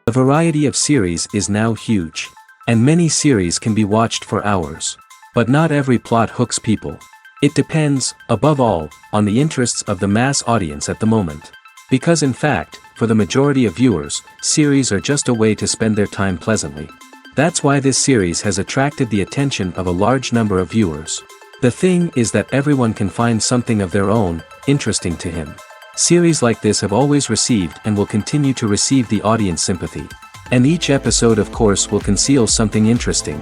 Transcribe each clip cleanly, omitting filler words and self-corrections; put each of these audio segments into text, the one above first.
The variety of series is now huge. And many series can be watched for hours. But not every plot hooks people. It depends, above all, on the interests of the mass audience at the moment. Because in fact, for the majority of viewers, series are just a way to spend their time pleasantly. That's why this series has attracted the attention of a large number of viewers. The thing is that everyone can find something of their own, interesting to him. Series like this have always received and will continue to receive the audience sympathy. And each episode of course will conceal something interesting.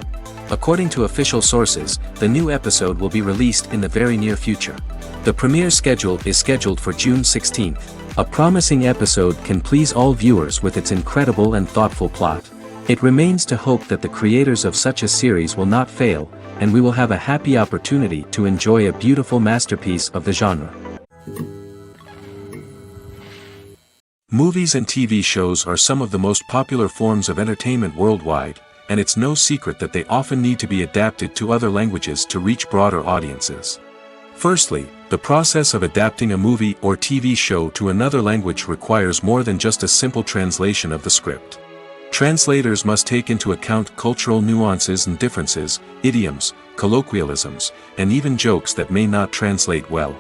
According to official sources, the new episode will be released in the very near future. The premiere schedule is scheduled for June 16th. A promising episode can please all viewers with its incredible and thoughtful plot. It remains to hope that the creators of such a series will not fail, and we will have a happy opportunity to enjoy a beautiful masterpiece of the genre. Movies and TV shows are some of the most popular forms of entertainment worldwide, and it's no secret that they often need to be adapted to other languages to reach broader audiences. Firstly, the process of adapting a movie or TV show to another language requires more than just a simple translation of the script. Translators must take into account cultural nuances and differences, idioms, colloquialisms, and even jokes that may not translate well.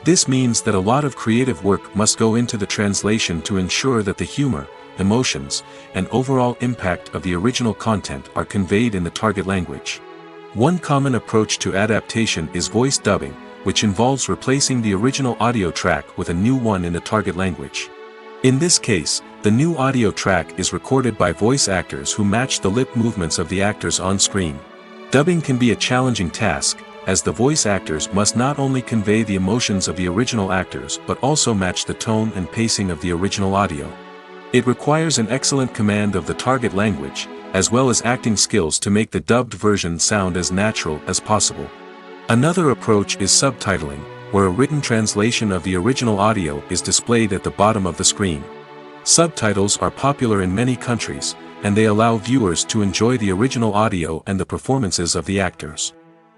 This means that a lot of creative work must go into the translation to ensure that the humor, emotions, and overall impact of the original content are conveyed in the target language. One common approach to adaptation is voice dubbing, which involves replacing the original audio track with a new one in the target language. In this case, the new audio track is recorded by voice actors who match the lip movements of the actors on screen. Dubbing can be a challenging task, as the voice actors must not only convey the emotions of the original actors but also match the tone and pacing of the original audio. It requires an excellent command of the target language, as well as acting skills to make the dubbed version sound as natural as possible. Another approach is subtitling, where a written translation of the original audio is displayed at the bottom of the screen. Subtitles are popular in many countries, and they allow viewers to enjoy the original audio and the performances of the actors.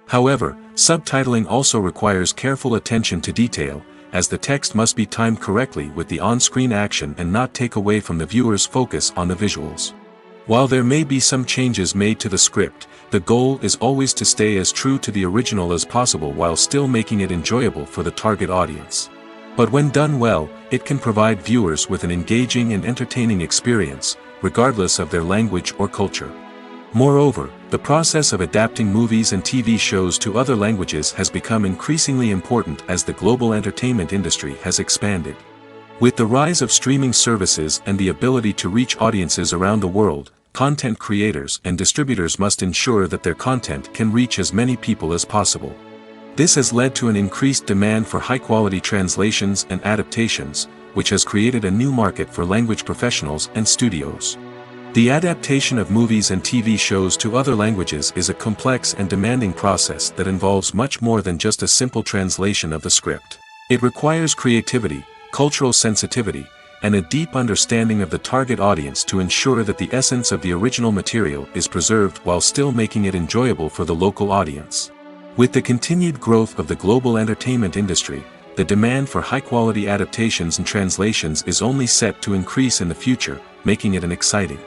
However, subtitling also requires careful attention to detail, as the text must be timed correctly with the on-screen action and not take away from the viewer's focus on the visuals. While there may be some changes made to the script, the goal is always to stay as true to the original as possible while still making it enjoyable for the target audience. But when done well, it can provide viewers with an engaging and entertaining experience, regardless of their language or culture. Moreover, the process of adapting movies and TV shows to other languages has become increasingly important as the global entertainment industry has expanded. With the rise of streaming services and the ability to reach audiences around the world, content creators and distributors must ensure that their content can reach as many people as possible. This has led to an increased demand for high-quality translations and adaptations, which has created a new market for language professionals and studios. The adaptation of movies and TV shows to other languages is a complex and demanding process that involves much more than just a simple translation of the script. It requires creativity, cultural sensitivity, and a deep understanding of the target audience to ensure that the essence of the original material is preserved while still making it enjoyable for the local audience. With the continued growth of the global entertainment industry, the demand for high-quality adaptations and translations is only set to increase in the future, making it an exciting.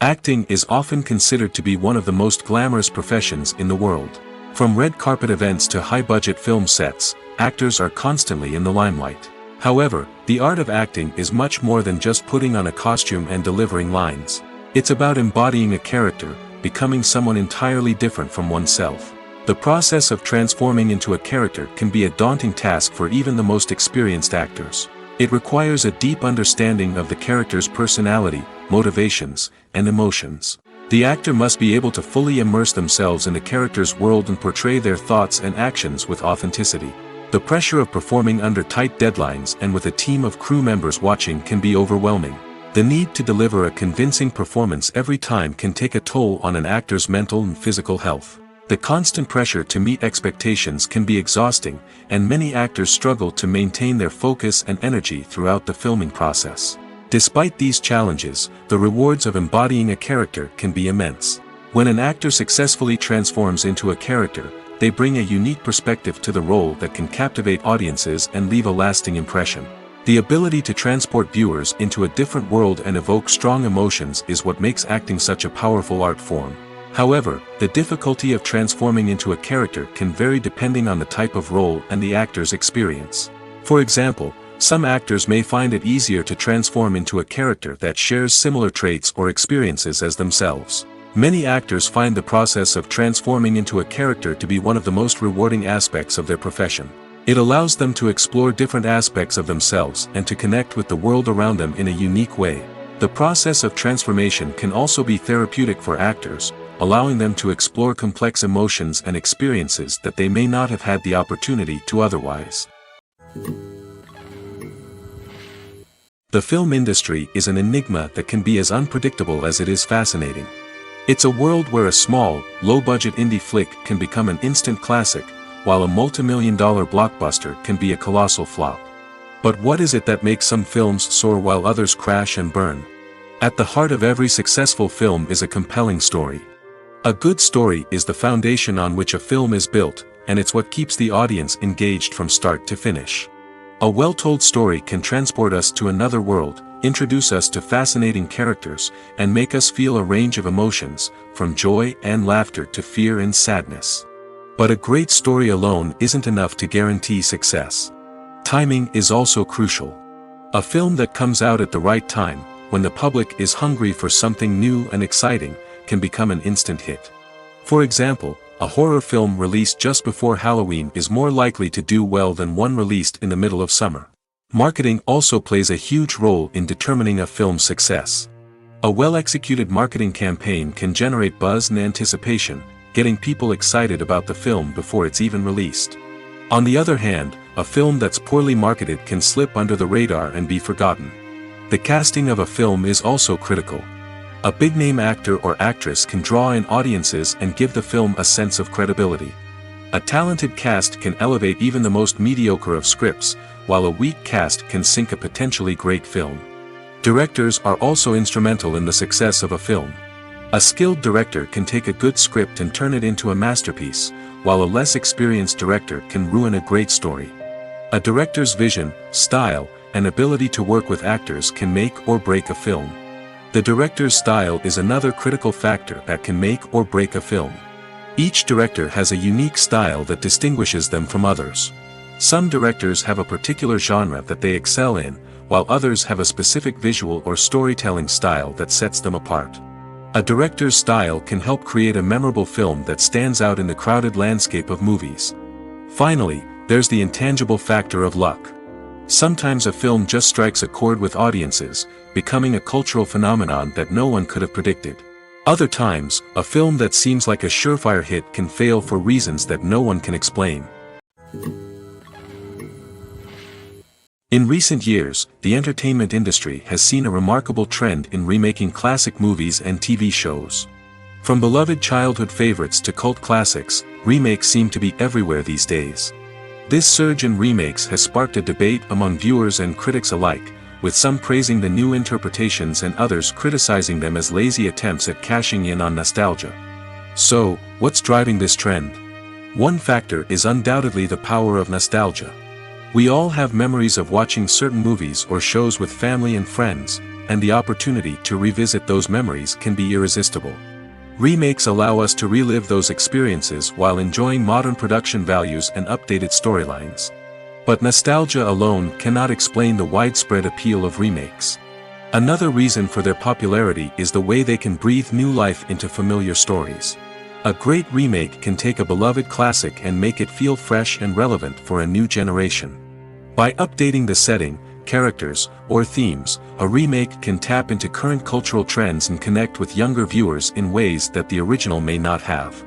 Acting is often considered to be one of the most glamorous professions in the world. From red carpet events to high-budget film sets, actors are constantly in the limelight. However, the art of acting is much more than just putting on a costume and delivering lines. It's about embodying a character, becoming someone entirely different from oneself. The process of transforming into a character can be a daunting task for even the most experienced actors. It requires a deep understanding of the character's personality, motivations, and emotions. The actor must be able to fully immerse themselves in the character's world and portray their thoughts and actions with authenticity. The pressure of performing under tight deadlines and with a team of crew members watching can be overwhelming. The need to deliver a convincing performance every time can take a toll on an actor's mental and physical health. The constant pressure to meet expectations can be exhausting, and many actors struggle to maintain their focus and energy throughout the filming process. Despite these challenges, the rewards of embodying a character can be immense. When an actor successfully transforms into a character, they bring a unique perspective to the role that can captivate audiences and leave a lasting impression. The ability to transport viewers into a different world and evoke strong emotions is what makes acting such a powerful art form. However, the difficulty of transforming into a character can vary depending on the type of role and the actor's experience. For example, some actors may find it easier to transform into a character that shares similar traits or experiences as themselves. Many actors find the process of transforming into a character to be one of the most rewarding aspects of their profession. It allows them to explore different aspects of themselves and to connect with the world around them in a unique way. The process of transformation can also be therapeutic for actors, allowing them to explore complex emotions and experiences that they may not have had the opportunity to otherwise. The film industry is an enigma that can be as unpredictable as it is fascinating. It's a world where a small, low-budget indie flick can become an instant classic, while a multi-million-dollar blockbuster can be a colossal flop. But what is it that makes some films soar while others crash and burn? At the heart of every successful film is a compelling story. A good story is the foundation on which a film is built, and it's what keeps the audience engaged from start to finish. A well-told story can transport us to another world, introduce us to fascinating characters, and make us feel a range of emotions, from joy and laughter to fear and sadness. But a great story alone isn't enough to guarantee success. Timing is also crucial. A film that comes out at the right time, when the public is hungry for something new and exciting, can become an instant hit. For example, a horror film released just before Halloween is more likely to do well than one released in the middle of summer. Marketing also plays a huge role in determining a film's success. A well-executed marketing campaign can generate buzz and anticipation, getting people excited about the film before it's even released. On the other hand, a film that's poorly marketed can slip under the radar and be forgotten. The casting of a film is also critical. A big-name actor or actress can draw in audiences and give the film a sense of credibility. A talented cast can elevate even the most mediocre of scripts, while a weak cast can sink a potentially great film. Directors are also instrumental in the success of a film. A skilled director can take a good script and turn it into a masterpiece, while a less experienced director can ruin a great story. A director's vision, style, and ability to work with actors can make or break a film. The director's style is another critical factor that can make or break a film. Each director has a unique style that distinguishes them from others. Some directors have a particular genre that they excel in, while others have a specific visual or storytelling style that sets them apart. A director's style can help create a memorable film that stands out in the crowded landscape of movies. Finally, there's the intangible factor of luck. Sometimes a film just strikes a chord with audiences, becoming a cultural phenomenon that no one could have predicted. Other times, a film that seems like a surefire hit can fail for reasons that no one can explain. In recent years, the entertainment industry has seen a remarkable trend in remaking classic movies and TV shows. From beloved childhood favorites to cult classics, remakes seem to be everywhere these days. This surge in remakes has sparked a debate among viewers and critics alike, with some praising the new interpretations and others criticizing them as lazy attempts at cashing in on nostalgia. So, what's driving this trend? One factor is undoubtedly the power of nostalgia. We all have memories of watching certain movies or shows with family and friends, and the opportunity to revisit those memories can be irresistible. Remakes allow us to relive those experiences while enjoying modern production values and updated storylines. But nostalgia alone cannot explain the widespread appeal of remakes. Another reason for their popularity is the way they can breathe new life into familiar stories. A great remake can take a beloved classic and make it feel fresh and relevant for a new generation. By updating the setting, characters, or themes, a remake can tap into current cultural trends and connect with younger viewers in ways that the original may not have.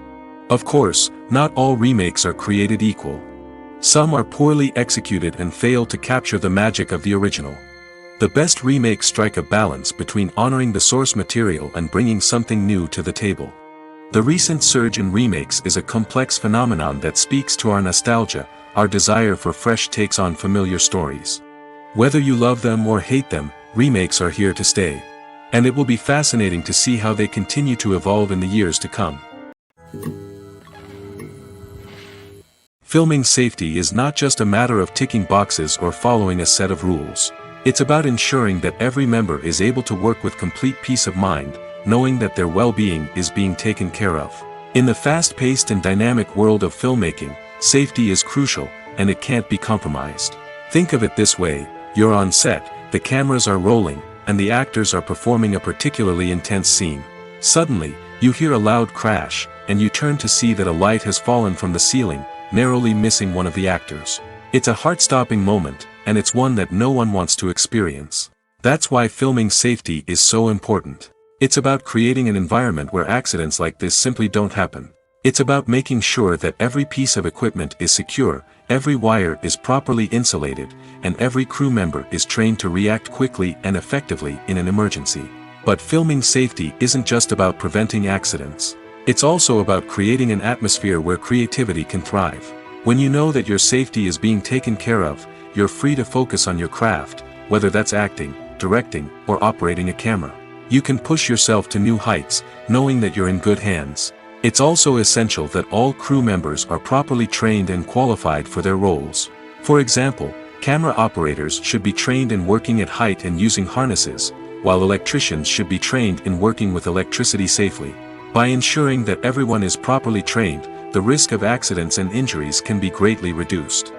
Of course, not all remakes are created equal. Some are poorly executed and fail to capture the magic of the original. The best remakes strike a balance between honoring the source material and bringing something new to the table. The recent surge in remakes is a complex phenomenon that speaks to our nostalgia, our desire for fresh takes on familiar stories. Whether you love them or hate them, remakes are here to stay. And it will be fascinating to see how they continue to evolve in the years to come. Filming safety is not just a matter of ticking boxes or following a set of rules. It's about ensuring that every member is able to work with complete peace of mind, knowing that their well-being is being taken care of. In the fast-paced and dynamic world of filmmaking, safety is crucial, and it can't be compromised. Think of it this way: you're on set, the cameras are rolling, and the actors are performing a particularly intense scene. Suddenly, you hear a loud crash, and you turn to see that a light has fallen from the ceiling, narrowly missing one of the actors. It's a heart-stopping moment, and it's one that no one wants to experience. That's why filming safety is so important. It's about creating an environment where accidents like this simply don't happen. It's about making sure that every piece of equipment is secure, every wire is properly insulated, and every crew member is trained to react quickly and effectively in an emergency. But filming safety isn't just about preventing accidents. It's also about creating an atmosphere where creativity can thrive. When you know that your safety is being taken care of, you're free to focus on your craft, whether that's acting, directing, or operating a camera. You can push yourself to new heights, knowing that you're in good hands. It's also essential that all crew members are properly trained and qualified for their roles. For example, camera operators should be trained in working at height and using harnesses, while electricians should be trained in working with electricity safely. By ensuring that everyone is properly trained, the risk of accidents and injuries can be greatly reduced.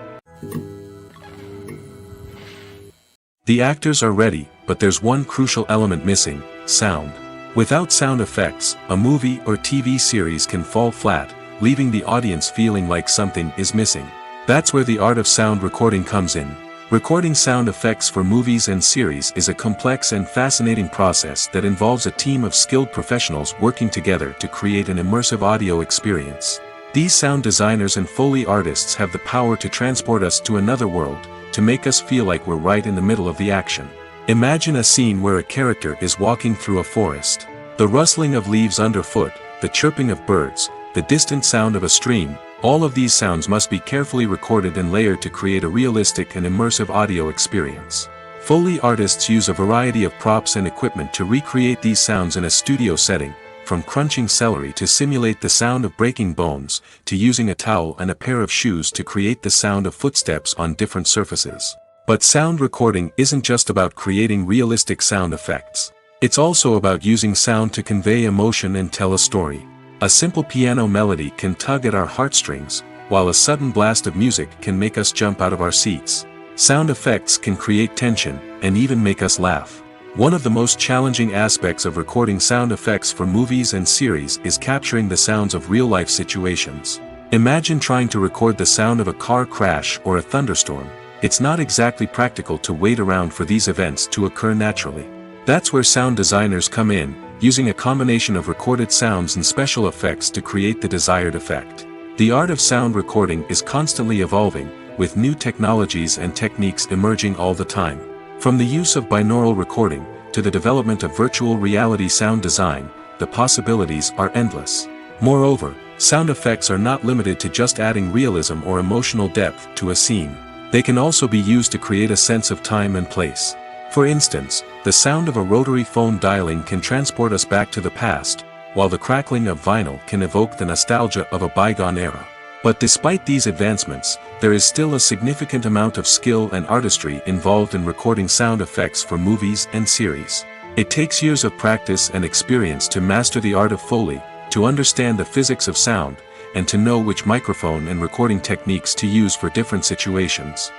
The actors are ready, but there's one crucial element missing: sound. Without sound effects, a movie or TV series can fall flat, leaving the audience feeling like something is missing. That's where the art of sound recording comes in. Recording sound effects for movies and series is a complex and fascinating process that involves a team of skilled professionals working together to create an immersive audio experience. These sound designers and Foley artists have the power to transport us to another world, to make us feel like we're right in the middle of the action. Imagine a scene where a character is walking through a forest. The rustling of leaves underfoot, the chirping of birds, the distant sound of a stream, all of these sounds must be carefully recorded and layered to create a realistic and immersive audio experience. Foley artists use a variety of props and equipment to recreate these sounds in a studio setting, from crunching celery to simulate the sound of breaking bones, to using a towel and a pair of shoes to create the sound of footsteps on different surfaces. But sound recording isn't just about creating realistic sound effects. It's also about using sound to convey emotion and tell a story. A simple piano melody can tug at our heartstrings, while a sudden blast of music can make us jump out of our seats. Sound effects can create tension, and even make us laugh. One of the most challenging aspects of recording sound effects for movies and series is capturing the sounds of real-life situations. Imagine trying to record the sound of a car crash or a thunderstorm. It's not exactly practical to wait around for these events to occur naturally. That's where sound designers come in, using a combination of recorded sounds and special effects to create the desired effect. The art of sound recording is constantly evolving, with new technologies and techniques emerging all the time. From the use of binaural recording, to the development of virtual reality sound design, the possibilities are endless. Moreover, sound effects are not limited to just adding realism or emotional depth to a scene. They can also be used to create a sense of time and place. For instance, the sound of a rotary phone dialing can transport us back to the past, while the crackling of vinyl can evoke the nostalgia of a bygone era. But despite these advancements, there is still a significant amount of skill and artistry involved in recording sound effects for movies and series. It takes years of practice and experience to master the art of Foley, to understand the physics of sound, and to know which microphone and recording techniques to use for different situations.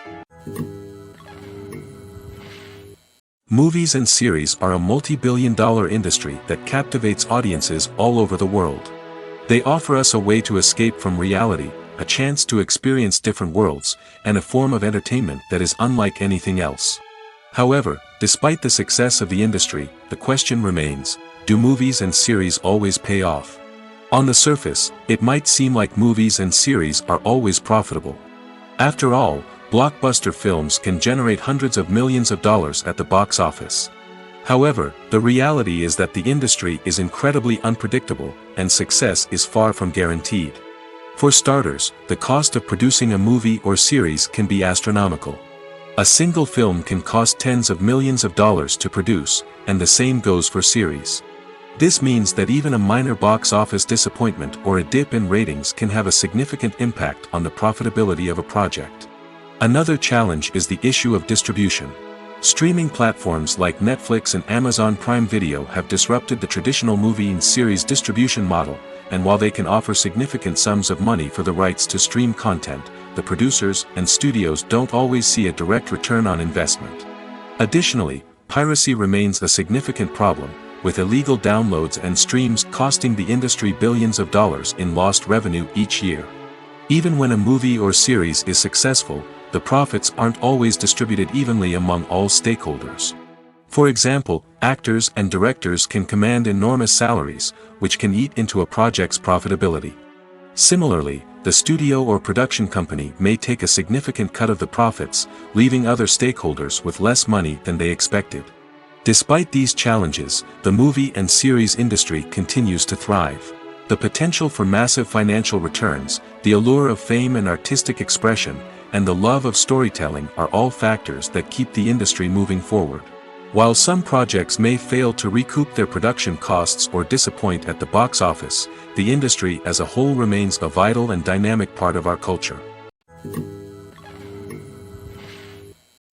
Movies and series are a multi-billion-dollar industry that captivates audiences all over the world. They offer us a way to escape from reality, a chance to experience different worlds, and a form of entertainment that is unlike anything else. However, despite the success of the industry, the question remains: do movies and series always pay off? On the surface, it might seem like movies and series are always profitable. After all, blockbuster films can generate hundreds of millions of dollars at the box office. However, the reality is that the industry is incredibly unpredictable, and success is far from guaranteed. For starters, the cost of producing a movie or series can be astronomical. A single film can cost tens of millions of dollars to produce, and the same goes for series. This means that even a minor box office disappointment or a dip in ratings can have a significant impact on the profitability of a project. Another challenge is the issue of distribution. Streaming platforms like Netflix and Amazon Prime Video have disrupted the traditional movie and series distribution model, and while they can offer significant sums of money for the rights to stream content, the producers and studios don't always see a direct return on investment. Additionally, piracy remains a significant problem, with illegal downloads and streams costing the industry billions of dollars in lost revenue each year. Even when a movie or series is successful, the profits aren't always distributed evenly among all stakeholders. For example, actors and directors can command enormous salaries, which can eat into a project's profitability. Similarly, the studio or production company may take a significant cut of the profits, leaving other stakeholders with less money than they expected. Despite these challenges, the movie and series industry continues to thrive. The potential for massive financial returns, the allure of fame and artistic expression, and the love of storytelling are all factors that keep the industry moving forward. While some projects may fail to recoup their production costs or disappoint at the box office, the industry as a whole remains a vital and dynamic part of our culture.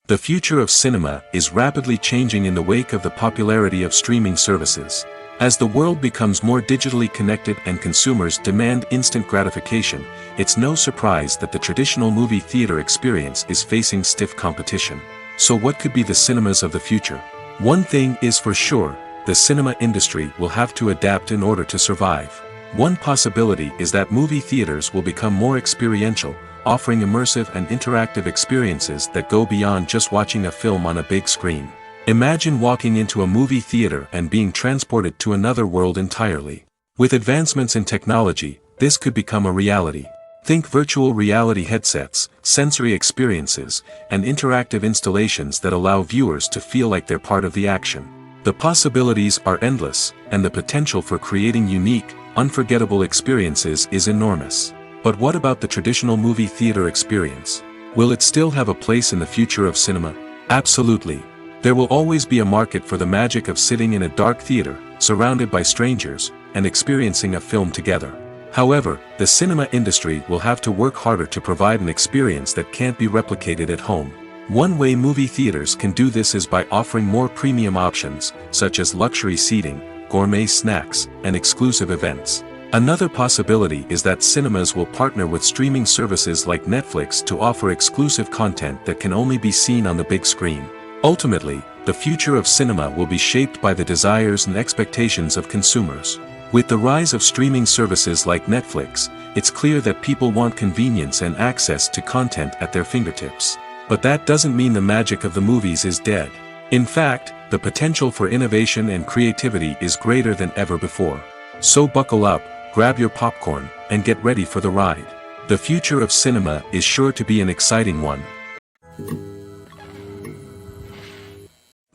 The future of cinema is rapidly changing in the wake of the popularity of streaming services. As the world becomes more digitally connected and consumers demand instant gratification, it's no surprise that the traditional movie theater experience is facing stiff competition. So what could be the cinemas of the future? One thing is for sure, the cinema industry will have to adapt in order to survive. One possibility is that movie theaters will become more experiential, offering immersive and interactive experiences that go beyond just watching a film on a big screen. Imagine walking into a movie theater and being transported to another world entirely. With advancements in technology, this could become a reality. Think virtual reality headsets, sensory experiences, and interactive installations that allow viewers to feel like they're part of the action. The possibilities are endless, and the potential for creating unique, unforgettable experiences is enormous. But what about the traditional movie theater experience? Will it still have a place in the future of cinema? Absolutely. There will always be a market for the magic of sitting in a dark theater, surrounded by strangers, and experiencing a film together. However, the cinema industry will have to work harder to provide an experience that can't be replicated at home. One way movie theaters can do this is by offering more premium options, such as luxury seating, gourmet snacks, and exclusive events. Another possibility is that cinemas will partner with streaming services like Netflix to offer exclusive content that can only be seen on the big screen. Ultimately, the future of cinema will be shaped by the desires and expectations of consumers. With the rise of streaming services like Netflix, it's clear that people want convenience and access to content at their fingertips. But that doesn't mean the magic of the movies is dead. In fact, the potential for innovation and creativity is greater than ever before. So buckle up, grab your popcorn, and get ready for the ride. The future of cinema is sure to be an exciting one.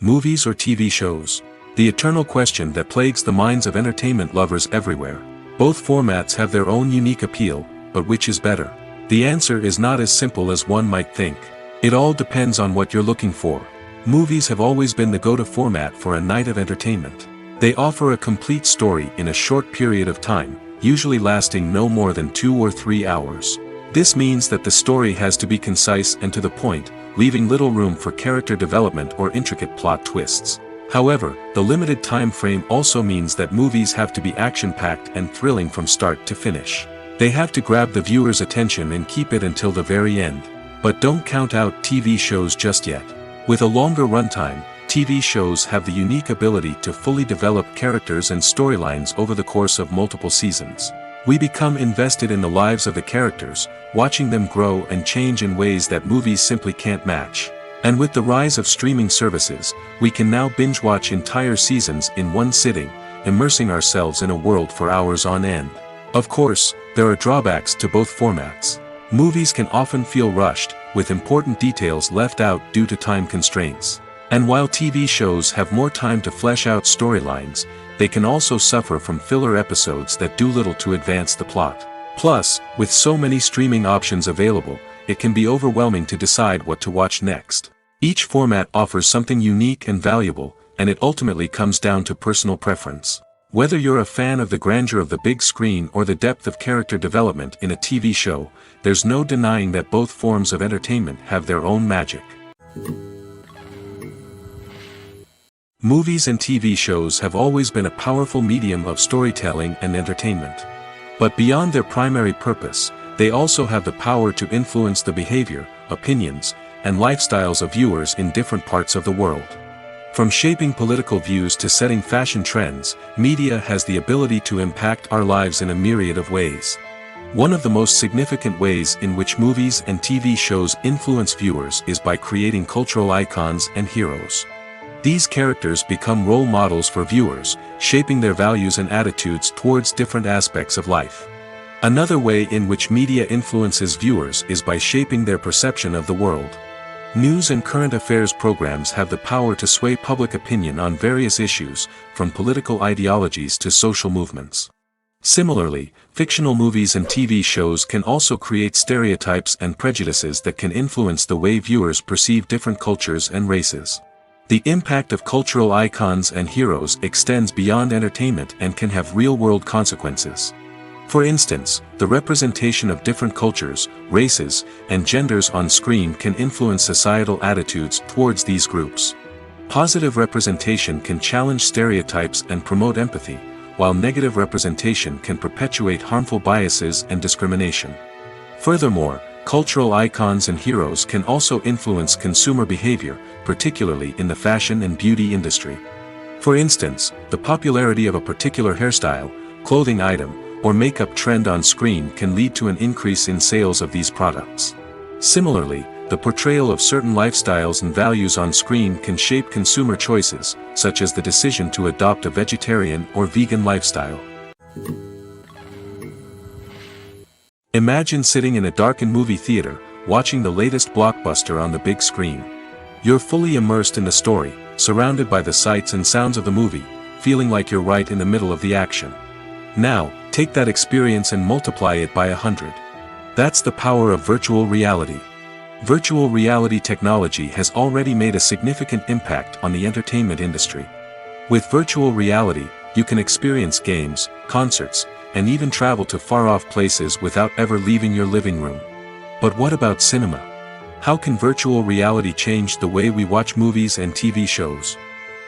Movies or TV shows? The eternal question that plagues the minds of entertainment lovers everywhere. Both formats have their own unique appeal, but which is better? The answer is not as simple as one might think. It all depends on what you're looking for. Movies have always been the go-to format for a night of entertainment. They offer a complete story in a short period of time, usually lasting no more than 2 or 3 hours. This means that the story has to be concise and to the point, leaving little room for character development or intricate plot twists. However, the limited time frame also means that movies have to be action-packed and thrilling from start to finish. They have to grab the viewer's attention and keep it until the very end. But don't count out TV shows just yet. With a longer runtime, TV shows have the unique ability to fully develop characters and storylines over the course of multiple seasons. We become invested in the lives of the characters, watching them grow and change in ways that movies simply can't match. And with the rise of streaming services, we can now binge-watch entire seasons in one sitting, immersing ourselves in a world for hours on end. Of course, there are drawbacks to both formats. Movies can often feel rushed, with important details left out due to time constraints. And while TV shows have more time to flesh out storylines, they can also suffer from filler episodes that do little to advance the plot. Plus, with so many streaming options available, it can be overwhelming to decide what to watch next. Each format offers something unique and valuable, and it ultimately comes down to personal preference. Whether you're a fan of the grandeur of the big screen or the depth of character development in a TV show, there's no denying that both forms of entertainment have their own magic. Movies and TV shows have always been a powerful medium of storytelling and entertainment. But beyond their primary purpose, they also have the power to influence the behavior, opinions, and lifestyles of viewers in different parts of the world. From shaping political views to setting fashion trends, media has the ability to impact our lives in a myriad of ways. One of the most significant ways in which movies and TV shows influence viewers is by creating cultural icons and heroes. These characters become role models for viewers, shaping their values and attitudes towards different aspects of life. Another way in which media influences viewers is by shaping their perception of the world. News and current affairs programs have the power to sway public opinion on various issues, from political ideologies to social movements. Similarly, fictional movies and TV shows can also create stereotypes and prejudices that can influence the way viewers perceive different cultures and races. The impact of cultural icons and heroes extends beyond entertainment and can have real-world consequences. For instance, the representation of different cultures, races, and genders on screen can influence societal attitudes towards these groups. Positive representation can challenge stereotypes and promote empathy, while negative representation can perpetuate harmful biases and discrimination. Furthermore, cultural icons and heroes can also influence consumer behavior, particularly in the fashion and beauty industry. For instance, the popularity of a particular hairstyle, clothing item, or makeup trend on screen can lead to an increase in sales of these products. Similarly, the portrayal of certain lifestyles and values on screen can shape consumer choices, such as the decision to adopt a vegetarian or vegan lifestyle. Imagine sitting in a darkened movie theater, watching the latest blockbuster on the big screen. You're fully immersed in the story, surrounded by the sights and sounds of the movie, feeling like you're right in the middle of the action. Now, take that experience and multiply it by 100. That's the power of virtual reality. Virtual reality technology has already made a significant impact on the entertainment industry. With virtual reality, you can experience games, concerts, and even travel to far-off places without ever leaving your living room. But what about cinema? How can virtual reality change the way we watch movies and TV shows?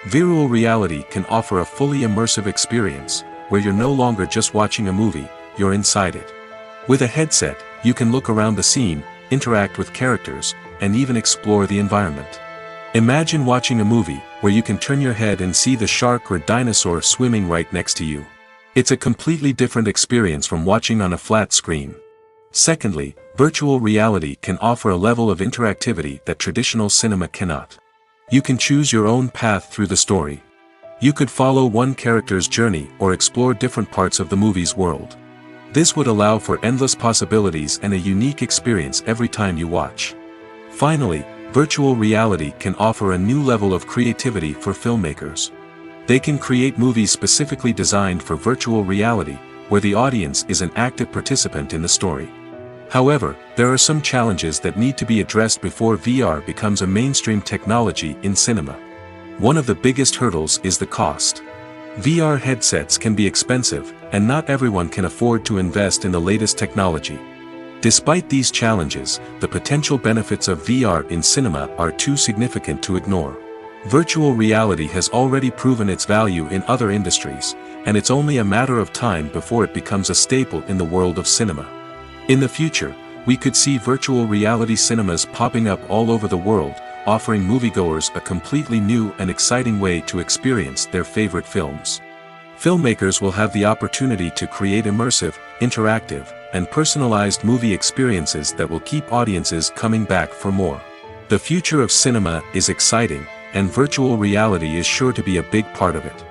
Virtual reality can offer a fully immersive experience, where you're no longer just watching a movie, you're inside it. With a headset, you can look around the scene, interact with characters, and even explore the environment. Imagine watching a movie, where you can turn your head and see the shark or dinosaur swimming right next to you. It's a completely different experience from watching on a flat screen. Secondly, virtual reality can offer a level of interactivity that traditional cinema cannot. You can choose your own path through the story. You could follow one character's journey or explore different parts of the movie's world. This would allow for endless possibilities and a unique experience every time you watch. Finally, virtual reality can offer a new level of creativity for filmmakers. They can create movies specifically designed for virtual reality, where the audience is an active participant in the story. However, there are some challenges that need to be addressed before VR becomes a mainstream technology in cinema. One of the biggest hurdles is the cost. VR headsets can be expensive, and not everyone can afford to invest in the latest technology. Despite these challenges, the potential benefits of VR in cinema are too significant to ignore. Virtual reality has already proven its value in other industries, and it's only a matter of time before it becomes a staple in the world of cinema. In the future, we could see virtual reality cinemas popping up all over the world, offering moviegoers a completely new and exciting way to experience their favorite films. Filmmakers will have the opportunity to create immersive, interactive, and personalized movie experiences that will keep audiences coming back for more. The future of cinema is exciting, and virtual reality is sure to be a big part of it.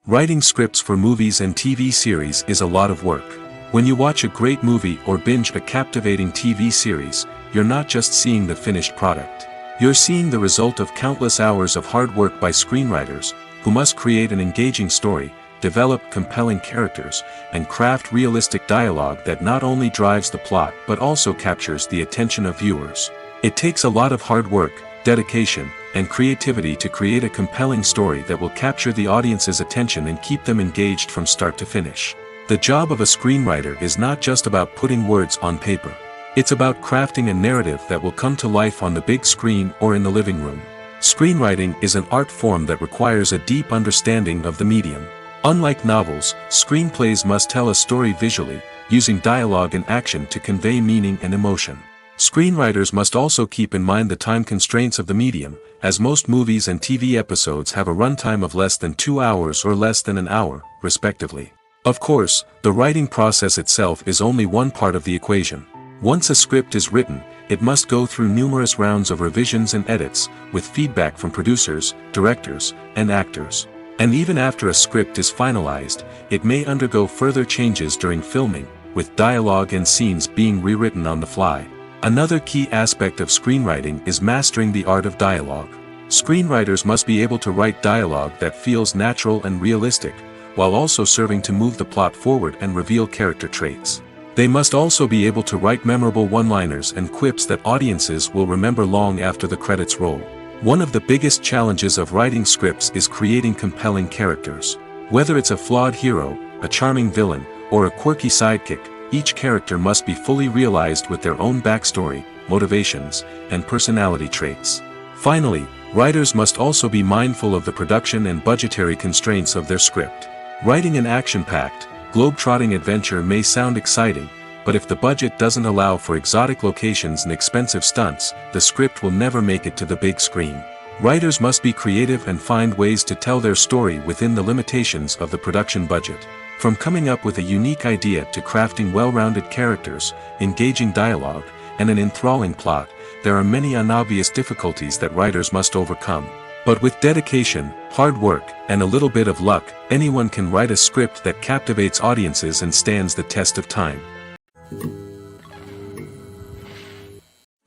Writing scripts for movies and TV series is a lot of work. When you watch a great movie or binge a captivating TV series, you're not just seeing the finished product. You're seeing the result of countless hours of hard work by screenwriters, who must create an engaging story, develop compelling characters, and craft realistic dialogue that not only drives the plot but also captures the attention of viewers. It takes a lot of hard work, dedication, and creativity to create a compelling story that will capture the audience's attention and keep them engaged from start to finish. The job of a screenwriter is not just about putting words on paper. It's about crafting a narrative that will come to life on the big screen or in the living room. Screenwriting is an art form that requires a deep understanding of the medium. Unlike novels, screenplays must tell a story visually, using dialogue and action to convey meaning and emotion. Screenwriters must also keep in mind the time constraints of the medium, as most movies and TV episodes have a runtime of less than 2 hours or less than an hour, respectively. Of course, the writing process itself is only one part of the equation. Once a script is written, it must go through numerous rounds of revisions and edits, with feedback from producers, directors, and actors. And even after a script is finalized, it may undergo further changes during filming, with dialogue and scenes being rewritten on the fly. Another key aspect of screenwriting is mastering the art of dialogue. Screenwriters must be able to write dialogue that feels natural and realistic, while also serving to move the plot forward and reveal character traits. They must also be able to write memorable one-liners and quips that audiences will remember long after the credits roll. One of the biggest challenges of writing scripts is creating compelling characters. Whether it's a flawed hero, a charming villain, or a quirky sidekick, each character must be fully realized with their own backstory, motivations, and personality traits. Finally, writers must also be mindful of the production and budgetary constraints of their script. Writing an action-packed, globe-trotting adventure may sound exciting, but if the budget doesn't allow for exotic locations and expensive stunts, the script will never make it to the big screen. Writers must be creative and find ways to tell their story within the limitations of the production budget. From coming up with a unique idea to crafting well-rounded characters, engaging dialogue, and an enthralling plot, there are many unobvious difficulties that writers must overcome. But with dedication, hard work, and a little bit of luck, anyone can write a script that captivates audiences and stands the test of time.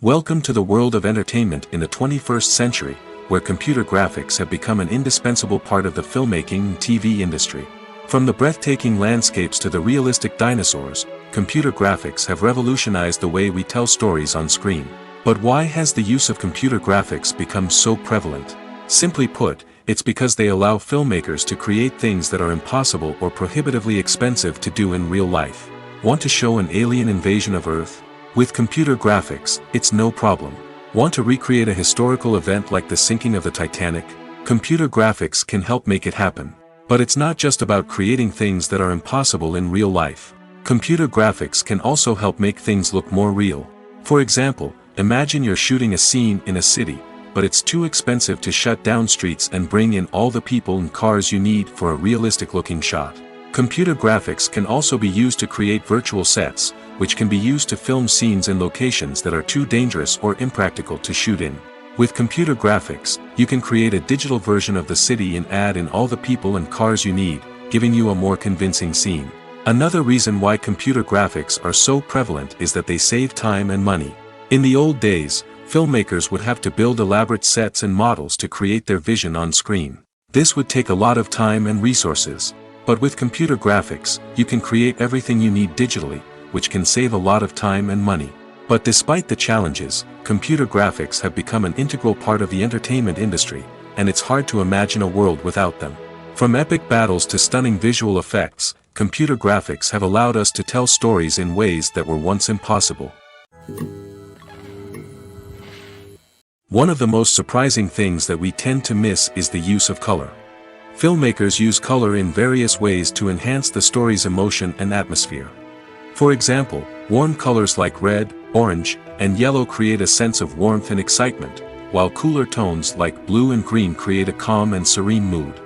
Welcome to the world of entertainment in the 21st century, where computer graphics have become an indispensable part of the filmmaking and TV industry. From the breathtaking landscapes to the realistic dinosaurs, computer graphics have revolutionized the way we tell stories on screen. But why has the use of computer graphics become so prevalent? Simply put, it's because they allow filmmakers to create things that are impossible or prohibitively expensive to do in real life. Want to show an alien invasion of Earth? With computer graphics, it's no problem. Want to recreate a historical event like the sinking of the Titanic? Computer graphics can help make it happen. But it's not just about creating things that are impossible in real life. Computer graphics can also help make things look more real. For example, imagine you're shooting a scene in a city, but it's too expensive to shut down streets and bring in all the people and cars you need for a realistic-looking shot. Computer graphics can also be used to create virtual sets, which can be used to film scenes in locations that are too dangerous or impractical to shoot in. With computer graphics, you can create a digital version of the city and add in all the people and cars you need, giving you a more convincing scene. Another reason why computer graphics are so prevalent is that they save time and money. In the old days, filmmakers would have to build elaborate sets and models to create their vision on screen. This would take a lot of time and resources. But with computer graphics, you can create everything you need digitally, which can save a lot of time and money. But despite the challenges, computer graphics have become an integral part of the entertainment industry, and it's hard to imagine a world without them. From epic battles to stunning visual effects, computer graphics have allowed us to tell stories in ways that were once impossible. One of the most surprising things that we tend to miss is the use of color. Filmmakers use color in various ways to enhance the story's emotion and atmosphere. For example, warm colors like red, orange, and yellow create a sense of warmth and excitement, while cooler tones like blue and green create a calm and serene mood.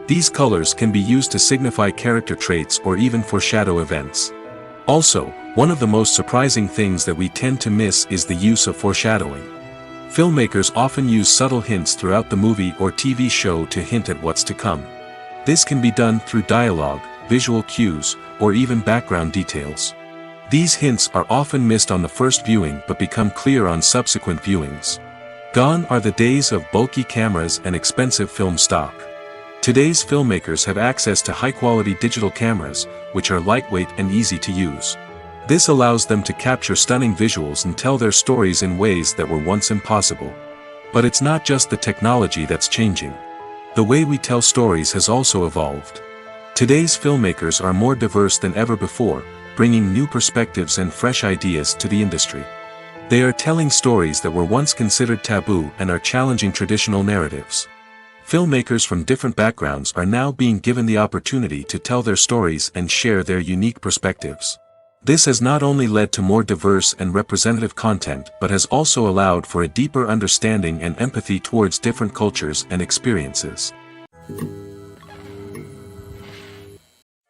These colors can be used to signify character traits or even foreshadow events. Also, one of the most surprising things that we tend to miss is the use of foreshadowing. Filmmakers often use subtle hints throughout the movie or TV show to hint at what's to come. This can be done through dialogue, visual cues, or even background details. These hints are often missed on the first viewing but become clear on subsequent viewings. Gone are the days of bulky cameras and expensive film stock. Today's filmmakers have access to high-quality digital cameras, which are lightweight and easy to use. This allows them to capture stunning visuals and tell their stories in ways that were once impossible. But it's not just the technology that's changing. The way we tell stories has also evolved. Today's filmmakers are more diverse than ever before, bringing new perspectives and fresh ideas to the industry. They are telling stories that were once considered taboo and are challenging traditional narratives. Filmmakers from different backgrounds are now being given the opportunity to tell their stories and share their unique perspectives. This has not only led to more diverse and representative content but has also allowed for a deeper understanding and empathy towards different cultures and experiences.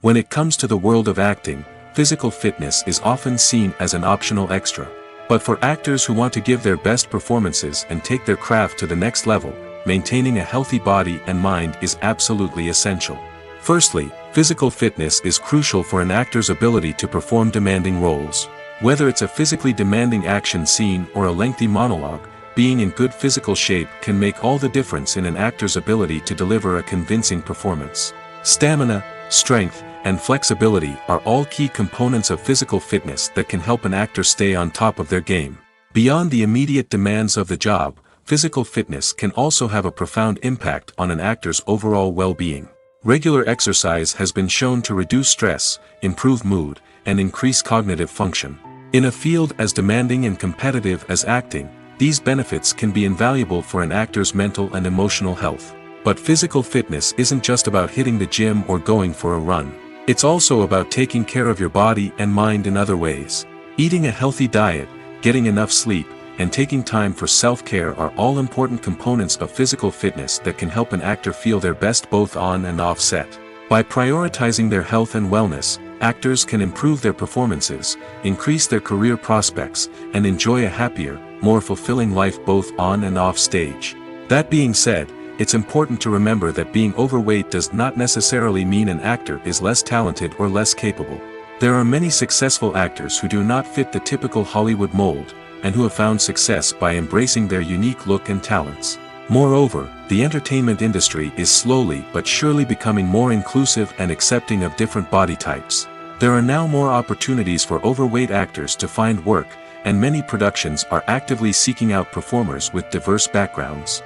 When it comes to the world of acting, physical fitness is often seen as an optional extra. But for actors who want to give their best performances and take their craft to the next level, maintaining a healthy body and mind is absolutely essential. Firstly, physical fitness is crucial for an actor's ability to perform demanding roles. Whether it's a physically demanding action scene or a lengthy monologue, being in good physical shape can make all the difference in an actor's ability to deliver a convincing performance. Stamina, strength, and flexibility are all key components of physical fitness that can help an actor stay on top of their game. Beyond the immediate demands of the job, physical fitness can also have a profound impact on an actor's overall well-being. Regular exercise has been shown to reduce stress, improve mood, and increase cognitive function. In a field as demanding and competitive as acting, these benefits can be invaluable for an actor's mental and emotional health. But physical fitness isn't just about hitting the gym or going for a run. It's also about taking care of your body and mind in other ways. Eating a healthy diet, getting enough sleep, and taking time for self-care are all important components of physical fitness that can help an actor feel their best both on and off set. By prioritizing their health and wellness, actors can improve their performances, increase their career prospects, and enjoy a happier, more fulfilling life both on and off stage. That being said, it's important to remember that being overweight does not necessarily mean an actor is less talented or less capable. There are many successful actors who do not fit the typical Hollywood mold, and who have found success by embracing their unique look and talents. Moreover, the entertainment industry is slowly but surely becoming more inclusive and accepting of different body types. There are now more opportunities for overweight actors to find work, and many productions are actively seeking out performers with diverse backgrounds.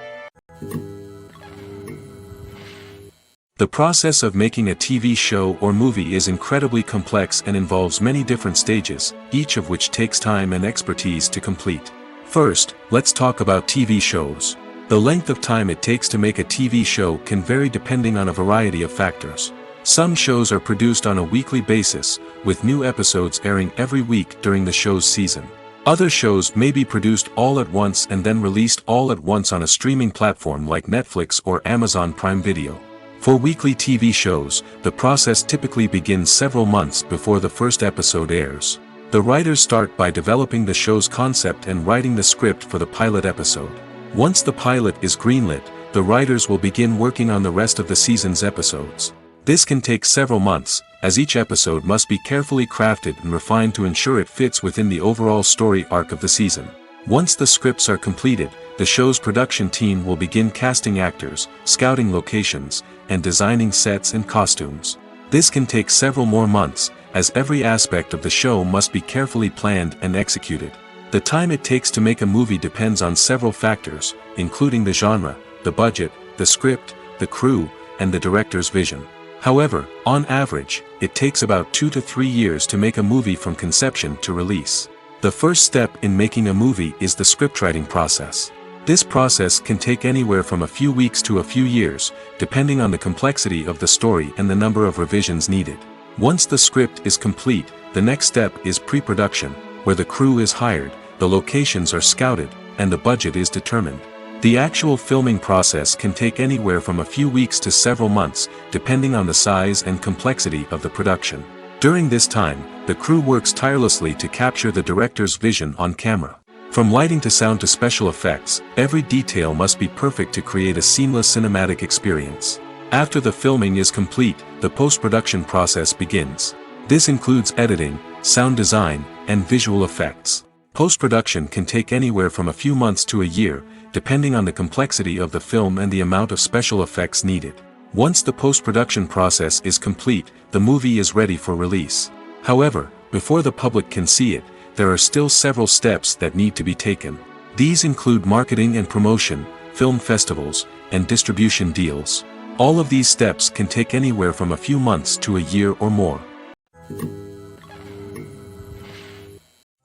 The process of making a TV show or movie is incredibly complex and involves many different stages, each of which takes time and expertise to complete. First, let's talk about TV shows. The length of time it takes to make a TV show can vary depending on a variety of factors. Some shows are produced on a weekly basis, with new episodes airing every week during the show's season. Other shows may be produced all at once and then released all at once on a streaming platform like Netflix or Amazon Prime Video. For weekly TV shows, the process typically begins several months before the first episode airs. The writers start by developing the show's concept and writing the script for the pilot episode. Once the pilot is greenlit, the writers will begin working on the rest of the season's episodes. This can take several months, as each episode must be carefully crafted and refined to ensure it fits within the overall story arc of the season. Once the scripts are completed, the show's production team will begin casting actors, scouting locations, and designing sets and costumes. This can take several more months, as every aspect of the show must be carefully planned and executed. The time it takes to make a movie depends on several factors, including the genre, the budget, the script, the crew, and the director's vision. However, on average, it takes about 2 to 3 years to make a movie from conception to release. The first step in making a movie is the scriptwriting process. This process can take anywhere from a few weeks to a few years, depending on the complexity of the story and the number of revisions needed. Once the script is complete, the next step is pre-production, where the crew is hired, the locations are scouted, and the budget is determined. The actual filming process can take anywhere from a few weeks to several months, depending on the size and complexity of the production. During this time, the crew works tirelessly to capture the director's vision on camera. From lighting to sound to special effects, every detail must be perfect to create a seamless cinematic experience. After the filming is complete, the post-production process begins. This includes editing, sound design, and visual effects. Post-production can take anywhere from a few months to a year, depending on the complexity of the film and the amount of special effects needed. Once the post-production process is complete, the movie is ready for release. However, before the public can see it, there are still several steps that need to be taken. These include marketing and promotion, film festivals, and distribution deals. All of these steps can take anywhere from a few months to a year or more.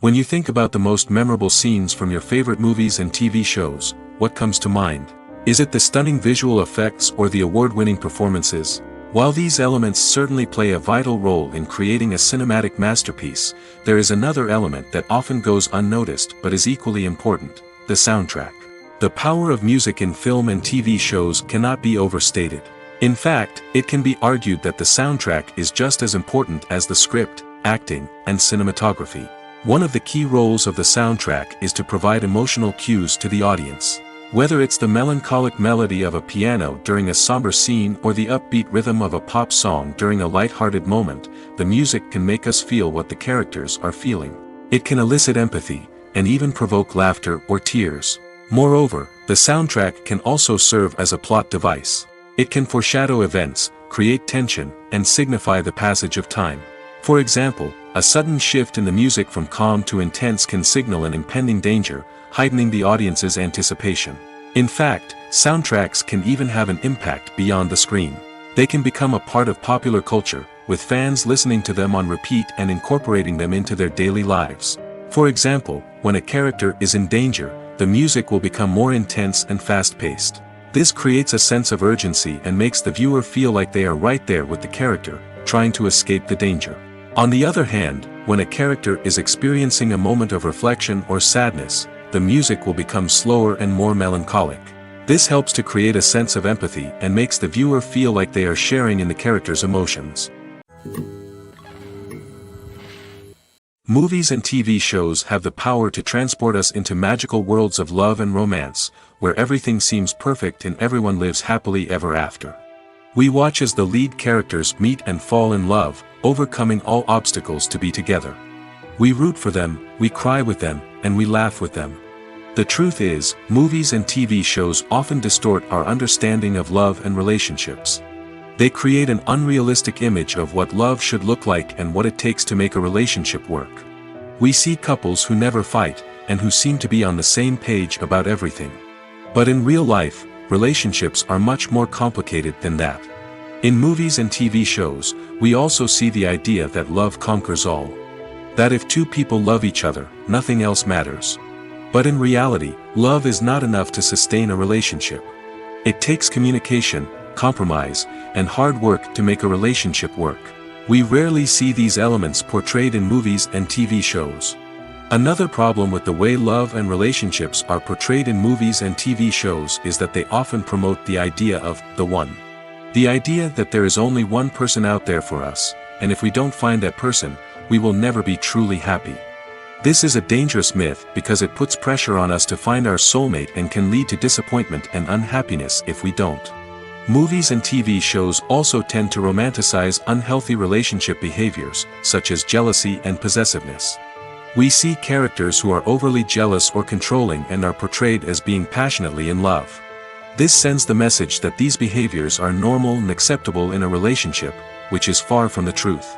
When you think about the most memorable scenes from your favorite movies and TV shows, what comes to mind? Is it the stunning visual effects or the award-winning performances? While these elements certainly play a vital role in creating a cinematic masterpiece, there is another element that often goes unnoticed but is equally important: the soundtrack. The power of music in film and TV shows cannot be overstated. In fact, it can be argued that the soundtrack is just as important as the script, acting, and cinematography. One of the key roles of the soundtrack is to provide emotional cues to the audience. Whether it's the melancholic melody of a piano during a somber scene or the upbeat rhythm of a pop song during a light-hearted moment, the music can make us feel what the characters are feeling. It can elicit empathy, and even provoke laughter or tears. Moreover, the soundtrack can also serve as a plot device. It can foreshadow events, create tension, and signify the passage of time. For example, a sudden shift in the music from calm to intense can signal an impending danger, heightening the audience's anticipation. In fact, soundtracks can even have an impact beyond the screen. They can become a part of popular culture, with fans listening to them on repeat and incorporating them into their daily lives. For example, when a character is in danger, the music will become more intense and fast-paced. This creates a sense of urgency and makes the viewer feel like they are right there with the character, trying to escape the danger. On the other hand, when a character is experiencing a moment of reflection or sadness, the music will become slower and more melancholic. This helps to create a sense of empathy and makes the viewer feel like they are sharing in the character's emotions. Movies and TV shows have the power to transport us into magical worlds of love and romance, where everything seems perfect and everyone lives happily ever after. We watch as the lead characters meet and fall in love, overcoming all obstacles to be together. We root for them, we cry with them, and we laugh with them. The truth is, movies and TV shows often distort our understanding of love and relationships. They create an unrealistic image of what love should look like and what it takes to make a relationship work. We see couples who never fight, and who seem to be on the same page about everything. But in real life, relationships are much more complicated than that. In movies and TV shows, we also see the idea that love conquers all. That if two people love each other, nothing else matters. But in reality, love is not enough to sustain a relationship. It takes communication, compromise, and hard work to make a relationship work. We rarely see these elements portrayed in movies and TV shows. Another problem with the way love and relationships are portrayed in movies and TV shows is that they often promote the idea of the one. The idea that there is only one person out there for us, and if we don't find that person, we will never be truly happy. This is a dangerous myth because it puts pressure on us to find our soulmate and can lead to disappointment and unhappiness if we don't. Movies and TV shows also tend to romanticize unhealthy relationship behaviors, such as jealousy and possessiveness. We see characters who are overly jealous or controlling and are portrayed as being passionately in love. This sends the message that these behaviors are normal and acceptable in a relationship, which is far from the truth.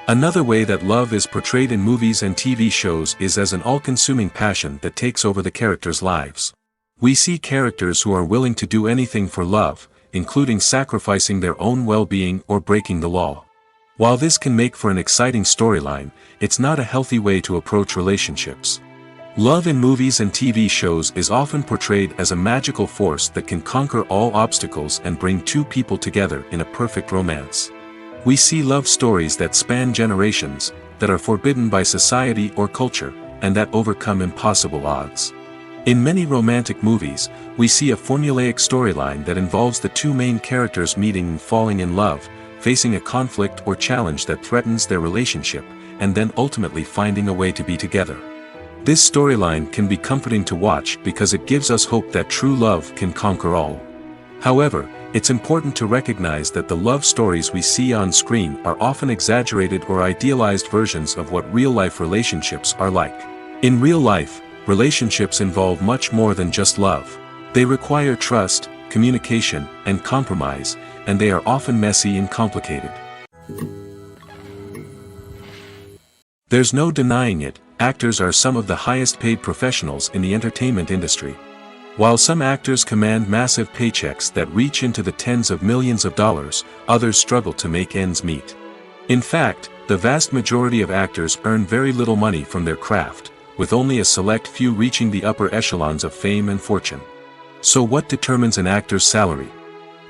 Another way that love is portrayed in movies and TV shows is as an all-consuming passion that takes over the characters' lives. We see characters who are willing to do anything for love, including sacrificing their own well-being or breaking the law. While this can make for an exciting storyline, it's not a healthy way to approach relationships. Love in movies and TV shows is often portrayed as a magical force that can conquer all obstacles and bring two people together in a perfect romance. We see love stories that span generations, that are forbidden by society or culture, and that overcome impossible odds. In many romantic movies, we see a formulaic storyline that involves the two main characters meeting and falling in love, facing a conflict or challenge that threatens their relationship, and then ultimately finding a way to be together. This storyline can be comforting to watch because it gives us hope that true love can conquer all. However, it's important to recognize that the love stories we see on screen are often exaggerated or idealized versions of what real-life relationships are like. In real life, relationships involve much more than just love. They require trust, communication, and compromise, and they are often messy and complicated. There's no denying it, actors are some of the highest paid professionals in the entertainment industry. While some actors command massive paychecks that reach into the tens of millions of dollars, others struggle to make ends meet. In fact, the vast majority of actors earn very little money from their craft, with only a select few reaching the upper echelons of fame and fortune. So what determines an actor's salary?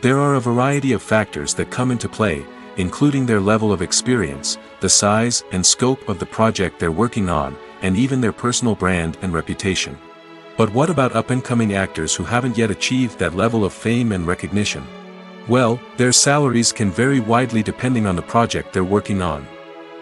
There are a variety of factors that come into play, including their level of experience, the size and scope of the project they're working on, and even their personal brand and reputation. But what about up-and-coming actors who haven't yet achieved that level of fame and recognition? Well, their salaries can vary widely depending on the project they're working on.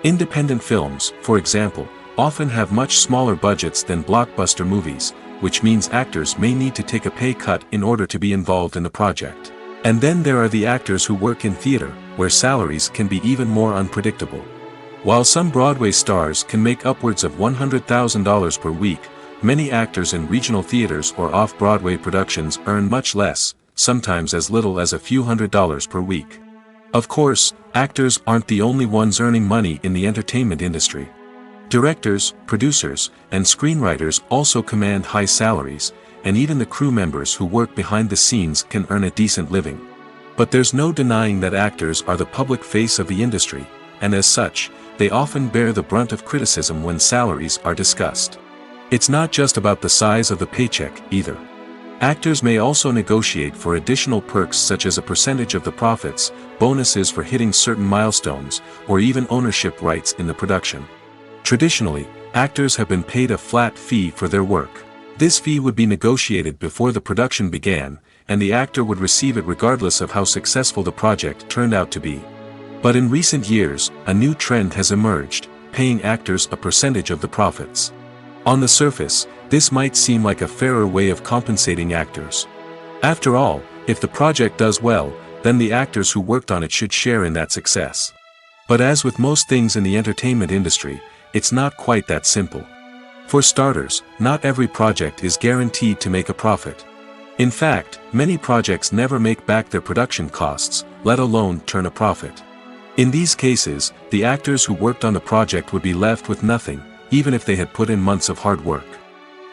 Independent films, for example, often have much smaller budgets than blockbuster movies, which means actors may need to take a pay cut in order to be involved in the project. And then there are the actors who work in theater, where salaries can be even more unpredictable. While some Broadway stars can make upwards of $100,000 per week, many actors in regional theaters or off-Broadway productions earn much less, sometimes as little as a few $100s per week. Of course, actors aren't the only ones earning money in the entertainment industry. Directors, producers, and screenwriters also command high salaries, and even the crew members who work behind the scenes can earn a decent living. But there's no denying that actors are the public face of the industry, and as such, they often bear the brunt of criticism when salaries are discussed. It's not just about the size of the paycheck, either. Actors may also negotiate for additional perks such as a percentage of the profits, bonuses for hitting certain milestones, or even ownership rights in the production. Traditionally, actors have been paid a flat fee for their work. This fee would be negotiated before the production began, and the actor would receive it regardless of how successful the project turned out to be. But in recent years, a new trend has emerged, paying actors a percentage of the profits. On the surface, this might seem like a fairer way of compensating actors. After all, if the project does well, then the actors who worked on it should share in that success. But as with most things in the entertainment industry, it's not quite that simple. For starters, not every project is guaranteed to make a profit. In fact, many projects never make back their production costs, let alone turn a profit. In these cases, the actors who worked on the project would be left with nothing, even if they had put in months of hard work.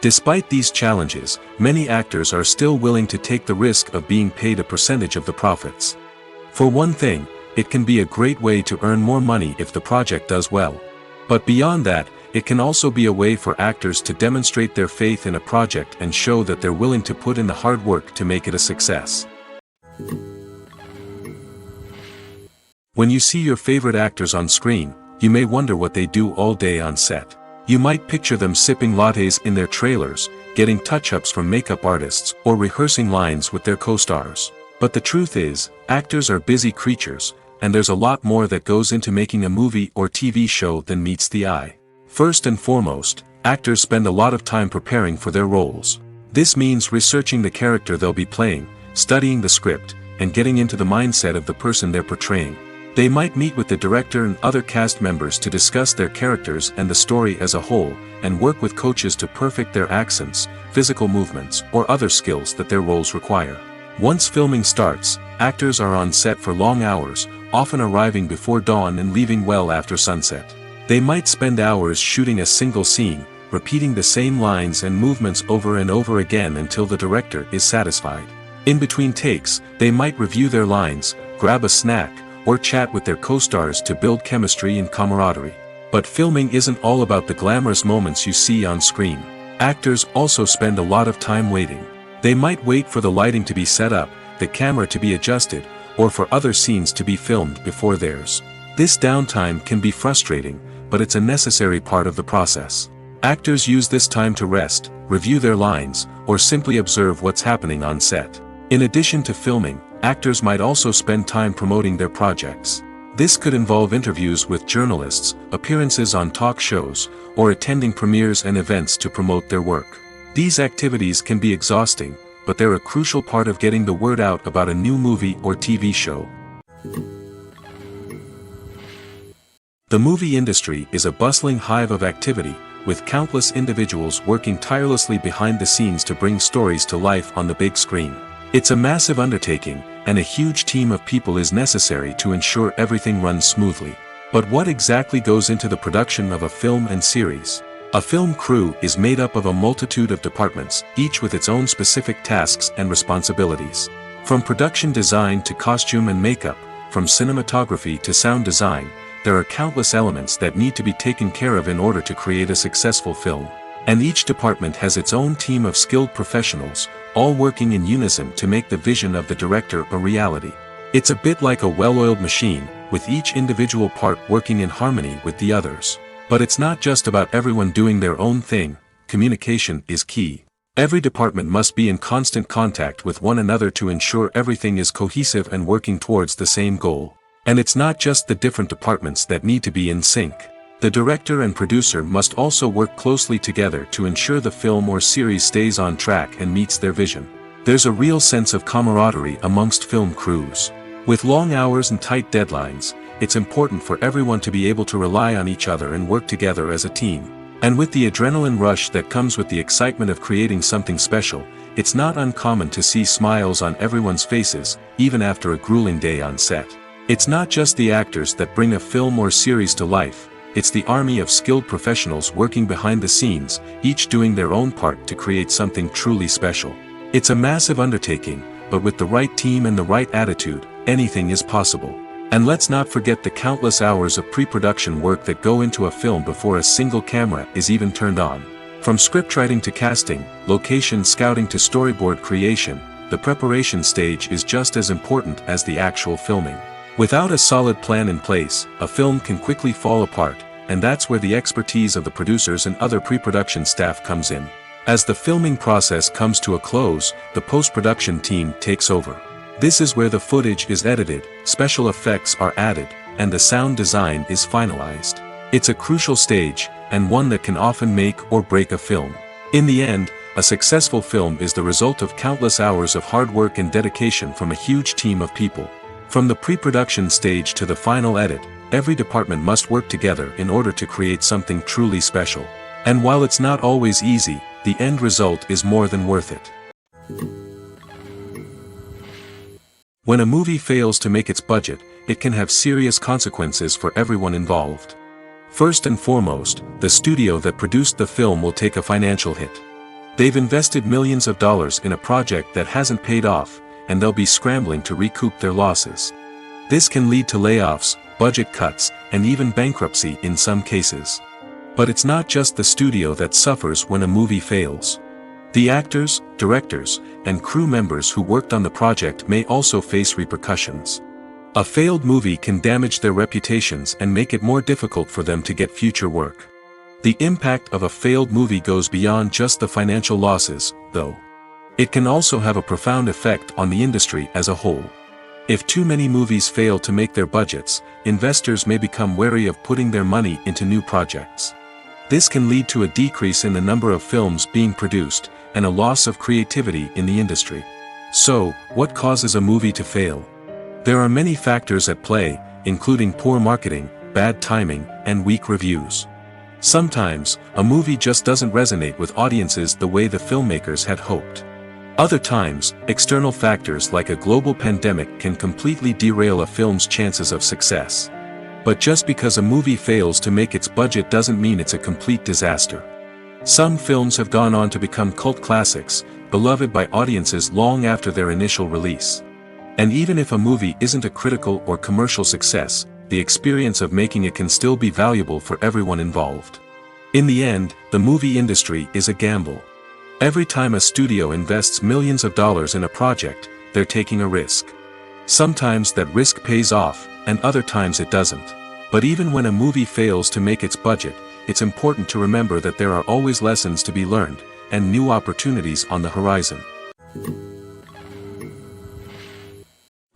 Despite these challenges, many actors are still willing to take the risk of being paid a percentage of the profits. For one thing, it can be a great way to earn more money if the project does well. But beyond that, it can also be a way for actors to demonstrate their faith in a project and show that they're willing to put in the hard work to make it a success. When you see your favorite actors on screen, you may wonder what they do all day on set. You might picture them sipping lattes in their trailers, getting touch-ups from makeup artists, or rehearsing lines with their co-stars. But the truth is, actors are busy creatures, and there's a lot more that goes into making a movie or TV show than meets the eye. First and foremost, actors spend a lot of time preparing for their roles. This means researching the character they'll be playing, studying the script, and getting into the mindset of the person they're portraying. They might meet with the director and other cast members to discuss their characters and the story as a whole, and work with coaches to perfect their accents, physical movements, or other skills that their roles require. Once filming starts, actors are on set for long hours, often arriving before dawn and leaving well after sunset. They might spend hours shooting a single scene, repeating the same lines and movements over and over again until the director is satisfied. In between takes, they might review their lines, grab a snack, or chat with their co-stars to build chemistry and camaraderie. But filming isn't all about the glamorous moments you see on screen. Actors also spend a lot of time waiting. They might wait for the lighting to be set up, the camera to be adjusted, or for other scenes to be filmed before theirs. This downtime can be frustrating, but it's a necessary part of the process. Actors use this time to rest, review their lines, or simply observe what's happening on set. In addition to filming, actors might also spend time promoting their projects. This could involve interviews with journalists, appearances on talk shows, or attending premieres and events to promote their work. These activities can be exhausting, but they're a crucial part of getting the word out about a new movie or TV show. The movie industry is a bustling hive of activity, with countless individuals working tirelessly behind the scenes to bring stories to life on the big screen. It's a massive undertaking, and a huge team of people is necessary to ensure everything runs smoothly. But what exactly goes into the production of a film and series? A film crew is made up of a multitude of departments, each with its own specific tasks and responsibilities. From production design to costume and makeup, from cinematography to sound design, there are countless elements that need to be taken care of in order to create a successful film. And each department has its own team of skilled professionals, all working in unison to make the vision of the director a reality. It's a bit like a well-oiled machine, with each individual part working in harmony with the others. But it's not just about everyone doing their own thing. Communication is key. Every department must be in constant contact with one another to ensure everything is cohesive and working towards the same goal. And it's not just the different departments that need to be in sync. The director and producer must also work closely together to ensure the film or series stays on track and meets their vision. There's a real sense of camaraderie amongst film crews. With long hours and tight deadlines, it's important for everyone to be able to rely on each other and work together as a team. And with the adrenaline rush that comes with the excitement of creating something special, it's not uncommon to see smiles on everyone's faces, even after a grueling day on set. It's not just the actors that bring a film or series to life, it's the army of skilled professionals working behind the scenes, each doing their own part to create something truly special. It's a massive undertaking, but with the right team and the right attitude, anything is possible. And let's not forget the countless hours of pre-production work that go into a film before a single camera is even turned on. From scriptwriting to casting, location scouting to storyboard creation, the preparation stage is just as important as the actual filming. Without a solid plan in place, a film can quickly fall apart, and that's where the expertise of the producers and other pre-production staff comes in. As the filming process comes to a close, the post-production team takes over. This is where the footage is edited, special effects are added, and the sound design is finalized. It's a crucial stage, and one that can often make or break a film. In the end, a successful film is the result of countless hours of hard work and dedication from a huge team of people. From the pre-production stage to the final edit, every department must work together in order to create something truly special. And while it's not always easy, the end result is more than worth it. When a movie fails to make its budget, it can have serious consequences for everyone involved. First and foremost, the studio that produced the film will take a financial hit. They've invested millions of dollars in a project that hasn't paid off, and they'll be scrambling to recoup their losses. This can lead to layoffs, budget cuts, and even bankruptcy in some cases. But it's not just the studio that suffers when a movie fails. The actors, directors, and crew members who worked on the project may also face repercussions. A failed movie can damage their reputations and make it more difficult for them to get future work. The impact of a failed movie goes beyond just the financial losses, though. It can also have a profound effect on the industry as a whole. If too many movies fail to make their budgets, investors may become wary of putting their money into new projects. This can lead to a decrease in the number of films being produced, and a loss of creativity in the industry. So, what causes a movie to fail? There are many factors at play, including poor marketing, bad timing, and weak reviews. Sometimes, a movie just doesn't resonate with audiences the way the filmmakers had hoped. Other times, external factors like a global pandemic can completely derail a film's chances of success. But just because a movie fails to make its budget doesn't mean it's a complete disaster. Some films have gone on to become cult classics, beloved by audiences long after their initial release. And even if a movie isn't a critical or commercial success, the experience of making it can still be valuable for everyone involved. In the end, the movie industry is a gamble. Every time a studio invests millions of dollars in a project, they're taking a risk. Sometimes that risk pays off, and other times it doesn't. But even when a movie fails to make its budget, it's important to remember that there are always lessons to be learned, and new opportunities on the horizon.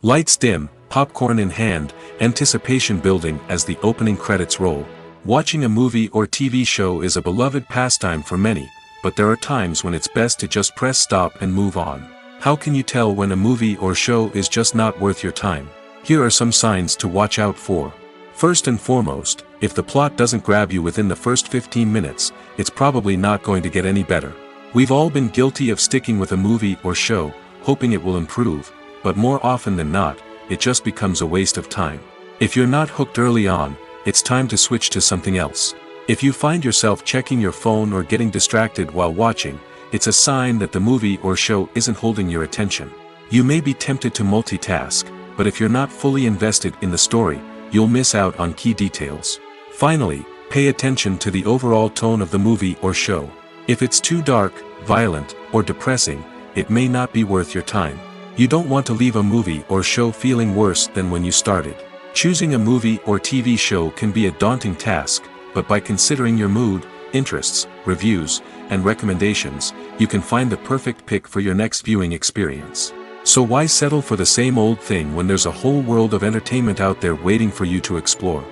Lights dim, popcorn in hand, anticipation building as the opening credits roll. Watching a movie or TV show is a beloved pastime for many, but there are times when it's best to just press stop and move on. How can you tell when a movie or show is just not worth your time? Here are some signs to watch out for. First and foremost, if the plot doesn't grab you within the first 15 minutes, it's probably not going to get any better. We've all been guilty of sticking with a movie or show, hoping it will improve, but more often than not, it just becomes a waste of time. If you're not hooked early on, it's time to switch to something else. If you find yourself checking your phone or getting distracted while watching, it's a sign that the movie or show isn't holding your attention. You may be tempted to multitask, but if you're not fully invested in the story, you'll miss out on key details. Finally, pay attention to the overall tone of the movie or show. If it's too dark, violent, or depressing, it may not be worth your time. You don't want to leave a movie or show feeling worse than when you started. Choosing a movie or TV show can be a daunting task, but by considering your mood, interests, reviews, and recommendations, you can find the perfect pick for your next viewing experience. So why settle for the same old thing when there's a whole world of entertainment out there waiting for you to explore?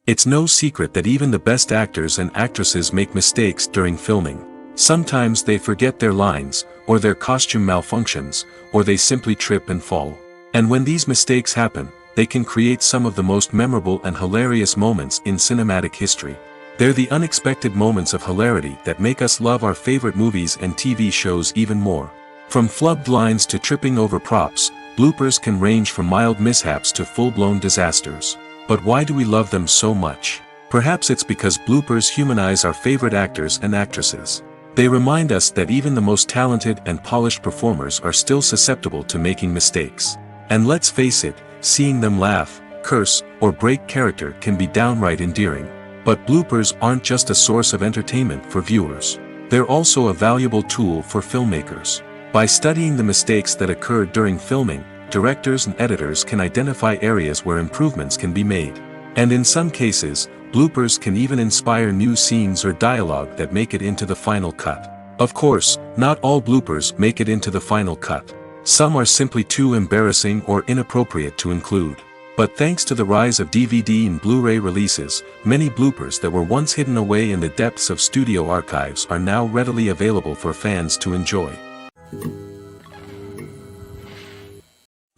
It's no secret that even the best actors and actresses make mistakes during filming. Sometimes they forget their lines, or their costume malfunctions, or they simply trip and fall. And when these mistakes happen, they can create some of the most memorable and hilarious moments in cinematic history. They're the unexpected moments of hilarity that make us love our favorite movies and TV shows even more. From flubbed lines to tripping over props, bloopers can range from mild mishaps to full-blown disasters. But why do we love them so much? Perhaps it's because bloopers humanize our favorite actors and actresses. They remind us that even the most talented and polished performers are still susceptible to making mistakes. And let's face it, seeing them laugh, curse, or break character can be downright endearing. But bloopers aren't just a source of entertainment for viewers. They're also a valuable tool for filmmakers. By studying the mistakes that occurred during filming, directors and editors can identify areas where improvements can be made. And in some cases, bloopers can even inspire new scenes or dialogue that make it into the final cut. Of course, not all bloopers make it into the final cut. Some are simply too embarrassing or inappropriate to include. But thanks to the rise of DVD and Blu-ray releases, many bloopers that were once hidden away in the depths of studio archives are now readily available for fans to enjoy.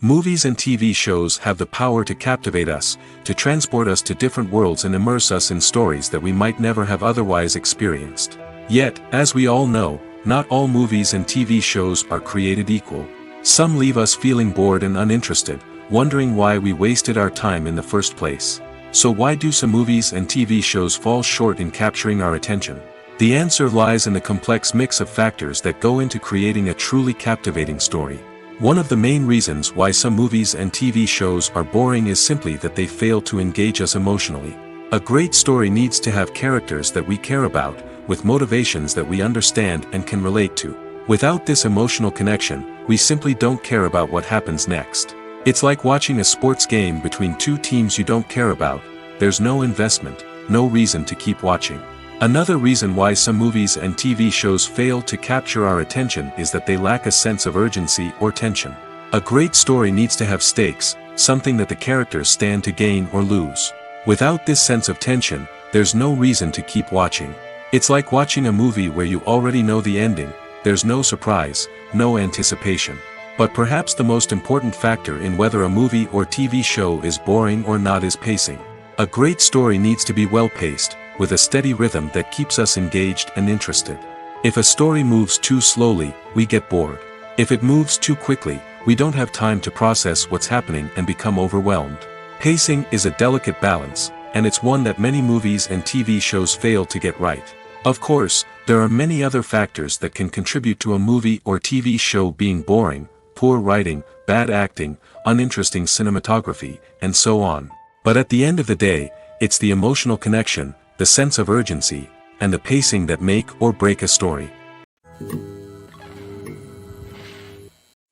Movies and TV shows have the power to captivate us, to transport us to different worlds and immerse us in stories that we might never have otherwise experienced. Yet, as we all know, not all movies and TV shows are created equal. Some leave us feeling bored and uninterested, wondering why we wasted our time in the first place. So why do some movies and TV shows fall short in capturing our attention? The answer lies in the complex mix of factors that go into creating a truly captivating story. One of the main reasons why some movies and TV shows are boring is simply that they fail to engage us emotionally. A great story needs to have characters that we care about, with motivations that we understand and can relate to. Without this emotional connection, we simply don't care about what happens next. It's like watching a sports game between two teams you don't care about. There's no investment, no reason to keep watching. Another reason why some movies and TV shows fail to capture our attention is that they lack a sense of urgency or tension. A great story needs to have stakes, something that the characters stand to gain or lose. Without this sense of tension, there's no reason to keep watching. It's like watching a movie where you already know the ending. There's no surprise, no anticipation. But perhaps the most important factor in whether a movie or TV show is boring or not is pacing. A great story needs to be well-paced, with a steady rhythm that keeps us engaged and interested. If a story moves too slowly, we get bored. If it moves too quickly, we don't have time to process what's happening and become overwhelmed. Pacing is a delicate balance, and it's one that many movies and TV shows fail to get right. Of course, there are many other factors that can contribute to a movie or TV show being boring: poor writing, bad acting, uninteresting cinematography, and so on. But at the end of the day, it's the emotional connection, the sense of urgency, and the pacing that make or break a story.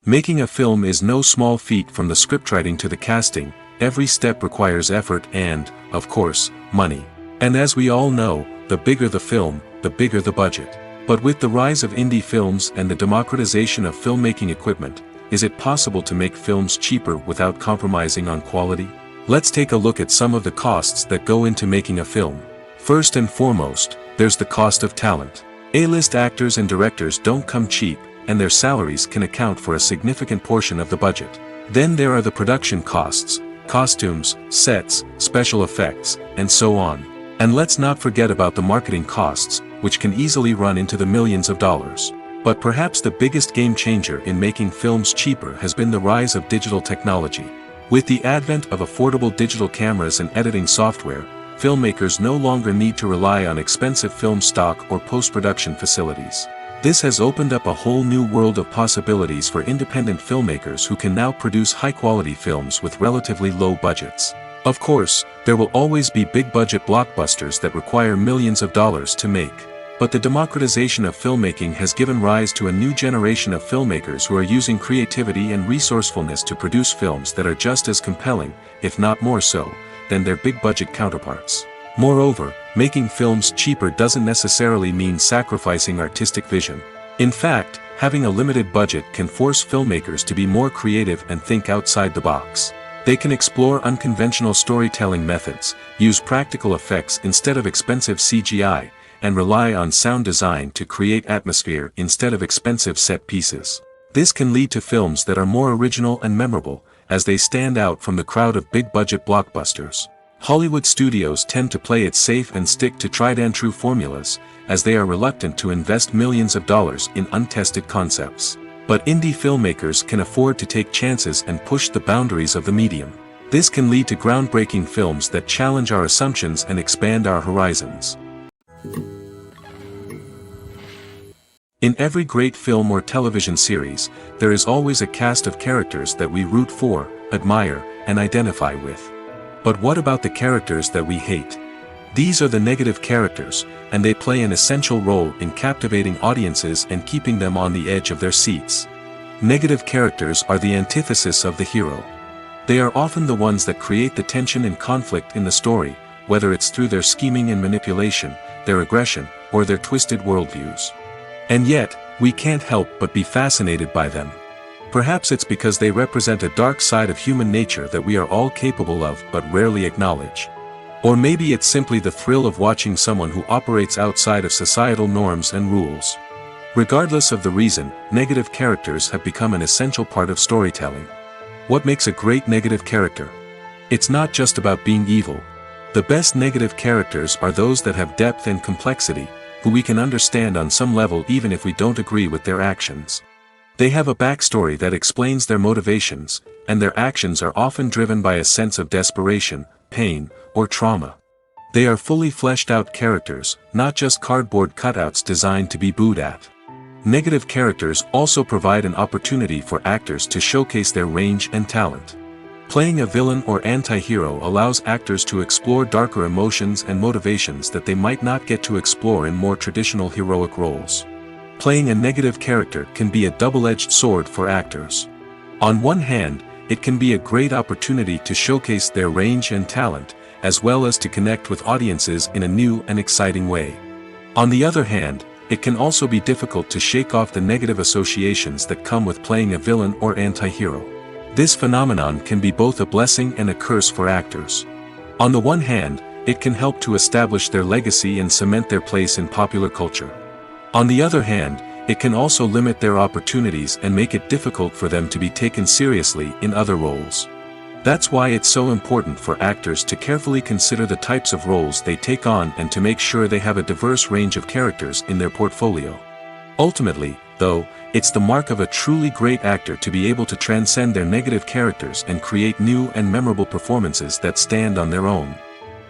Making a film is no small feat. From the scriptwriting to the casting, every step requires effort and, of course, money. And as we all know, the bigger the film, the bigger the budget. But with the rise of indie films and the democratization of filmmaking equipment, is it possible to make films cheaper without compromising on quality? Let's take a look at some of the costs that go into making a film. First and foremost, there's the cost of talent. A-list actors and directors don't come cheap, and their salaries can account for a significant portion of the budget. Then there are the production costs, costumes, sets, special effects, and so on. And let's not forget about the marketing costs, which can easily run into the millions of dollars. But perhaps the biggest game changer in making films cheaper has been the rise of digital technology. With the advent of affordable digital cameras and editing software, filmmakers no longer need to rely on expensive film stock or post-production facilities. This has opened up a whole new world of possibilities for independent filmmakers who can now produce high-quality films with relatively low budgets. Of course, there will always be big-budget blockbusters that require millions of dollars to make. But the democratization of filmmaking has given rise to a new generation of filmmakers who are using creativity and resourcefulness to produce films that are just as compelling, if not more so, than their big-budget counterparts. Moreover, making films cheaper doesn't necessarily mean sacrificing artistic vision. In fact, having a limited budget can force filmmakers to be more creative and think outside the box. They can explore unconventional storytelling methods, use practical effects instead of expensive CGI, and rely on sound design to create atmosphere instead of expensive set pieces. This can lead to films that are more original and memorable, as they stand out from the crowd of big-budget blockbusters. Hollywood studios tend to play it safe and stick to tried-and-true formulas, as they are reluctant to invest millions of dollars in untested concepts. But indie filmmakers can afford to take chances and push the boundaries of the medium. This can lead to groundbreaking films that challenge our assumptions and expand our horizons. In every great film or television series, there is always a cast of characters that we root for, admire, and identify with. But what about the characters that we hate? These are the negative characters, and they play an essential role in captivating audiences and keeping them on the edge of their seats. Negative characters are the antithesis of the hero. They are often the ones that create the tension and conflict in the story, whether it's through their scheming and manipulation, their aggression, or their twisted worldviews. And yet, we can't help but be fascinated by them. Perhaps it's because they represent a dark side of human nature that we are all capable of but rarely acknowledge. Or maybe it's simply the thrill of watching someone who operates outside of societal norms and rules. Regardless of the reason, negative characters have become an essential part of storytelling. What makes a great negative character? It's not just about being evil. The best negative characters are those that have depth and complexity, who we can understand on some level even if we don't agree with their actions. They have a backstory that explains their motivations, and their actions are often driven by a sense of desperation, pain, or trauma. They are fully fleshed out characters, not just cardboard cutouts designed to be booed at. Negative characters also provide an opportunity for actors to showcase their range and talent. Playing a villain or anti-hero allows actors to explore darker emotions and motivations that they might not get to explore in more traditional heroic roles. Playing a negative character can be a double-edged sword for actors. On one hand, it can be a great opportunity to showcase their range and talent, as well as to connect with audiences in a new and exciting way. On the other hand, it can also be difficult to shake off the negative associations that come with playing a villain or anti-hero. This phenomenon can be both a blessing and a curse for actors. On the one hand, it can help to establish their legacy and cement their place in popular culture. On the other hand, it can also limit their opportunities and make it difficult for them to be taken seriously in other roles. That's why it's so important for actors to carefully consider the types of roles they take on and to make sure they have a diverse range of characters in their portfolio. Ultimately, though, it's the mark of a truly great actor to be able to transcend their negative characters and create new and memorable performances that stand on their own.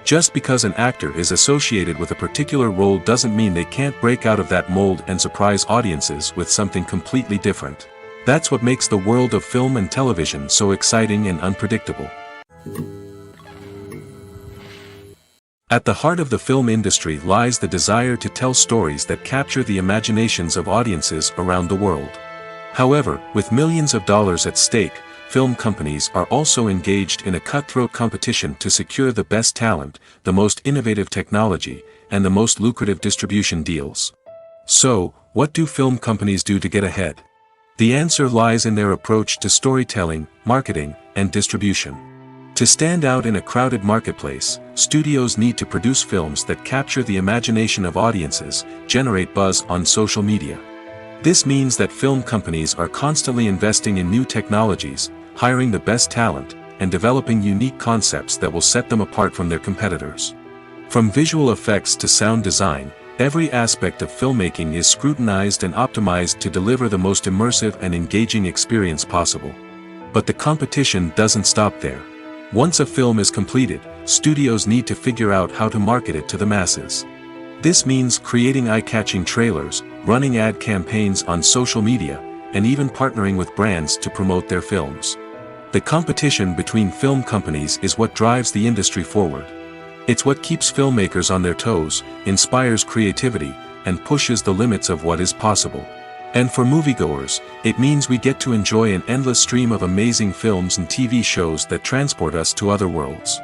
Just because an actor is associated with a particular role doesn't mean they can't break out of that mold and surprise audiences with something completely different. That's what makes the world of film and television so exciting and unpredictable. At the heart of the film industry lies the desire to tell stories that capture the imaginations of audiences around the world. However, with millions of dollars at stake, film companies are also engaged in a cutthroat competition to secure the best talent, the most innovative technology, and the most lucrative distribution deals. So, what do film companies do to get ahead? The answer lies in their approach to storytelling, marketing, and distribution. To stand out in a crowded marketplace, studios need to produce films that capture the imagination of audiences, generate buzz on social media. This means that film companies are constantly investing in new technologies, hiring the best talent, and developing unique concepts that will set them apart from their competitors. From visual effects to sound design, every aspect of filmmaking is scrutinized and optimized to deliver the most immersive and engaging experience possible. But the competition doesn't stop there. Once a film is completed, studios need to figure out how to market it to the masses. This means creating eye-catching trailers, running ad campaigns on social media, and even partnering with brands to promote their films. The competition between film companies is what drives the industry forward. It's what keeps filmmakers on their toes, inspires creativity, and pushes the limits of what is possible. And for moviegoers, it means we get to enjoy an endless stream of amazing films and TV shows that transport us to other worlds.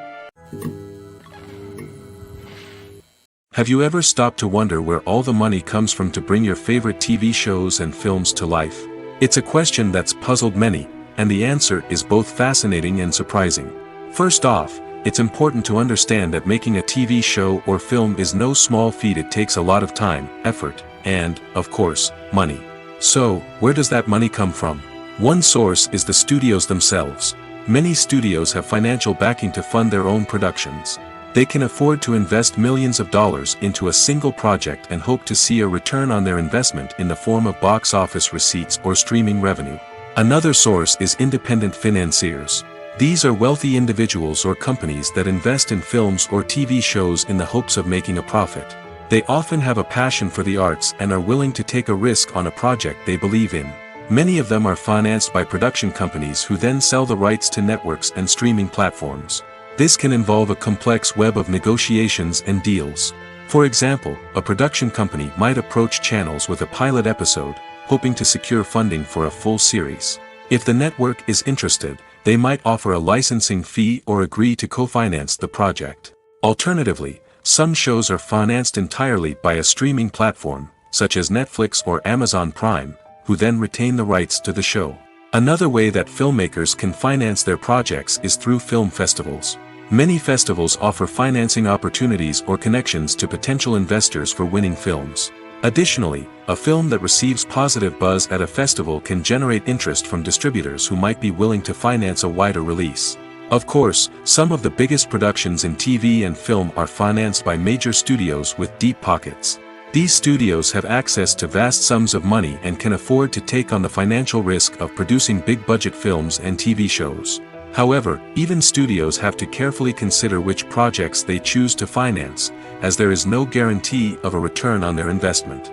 Have you ever stopped to wonder where all the money comes from to bring your favorite TV shows and films to life? It's a question that's puzzled many, and the answer is both fascinating and surprising. First off, it's important to understand that making a TV show or film is no small feat. It takes a lot of time, effort, and, of course, money. So, where does that money come from? One source is the studios themselves. Many studios have financial backing to fund their own productions. They can afford to invest millions of dollars into a single project and hope to see a return on their investment in the form of box office receipts or streaming revenue. Another source is independent financiers. These are wealthy individuals or companies that invest in films or TV shows in the hopes of making a profit. They often have a passion for the arts and are willing to take a risk on a project they believe in. Many of them are financed by production companies who then sell the rights to networks and streaming platforms. This can involve a complex web of negotiations and deals. For example, a production company might approach channels with a pilot episode, hoping to secure funding for a full series. If the network is interested, they might offer a licensing fee or agree to co-finance the project. Alternatively, some shows are financed entirely by a streaming platform, such as Netflix or Amazon Prime, who then retain the rights to the show. Another way that filmmakers can finance their projects is through film festivals. Many festivals offer financing opportunities or connections to potential investors for winning films. Additionally, a film that receives positive buzz at a festival can generate interest from distributors who might be willing to finance a wider release. Of course, some of the biggest productions in TV and film are financed by major studios with deep pockets. These studios have access to vast sums of money and can afford to take on the financial risk of producing big-budget films and TV shows. However, even studios have to carefully consider which projects they choose to finance, as there is no guarantee of a return on their investment.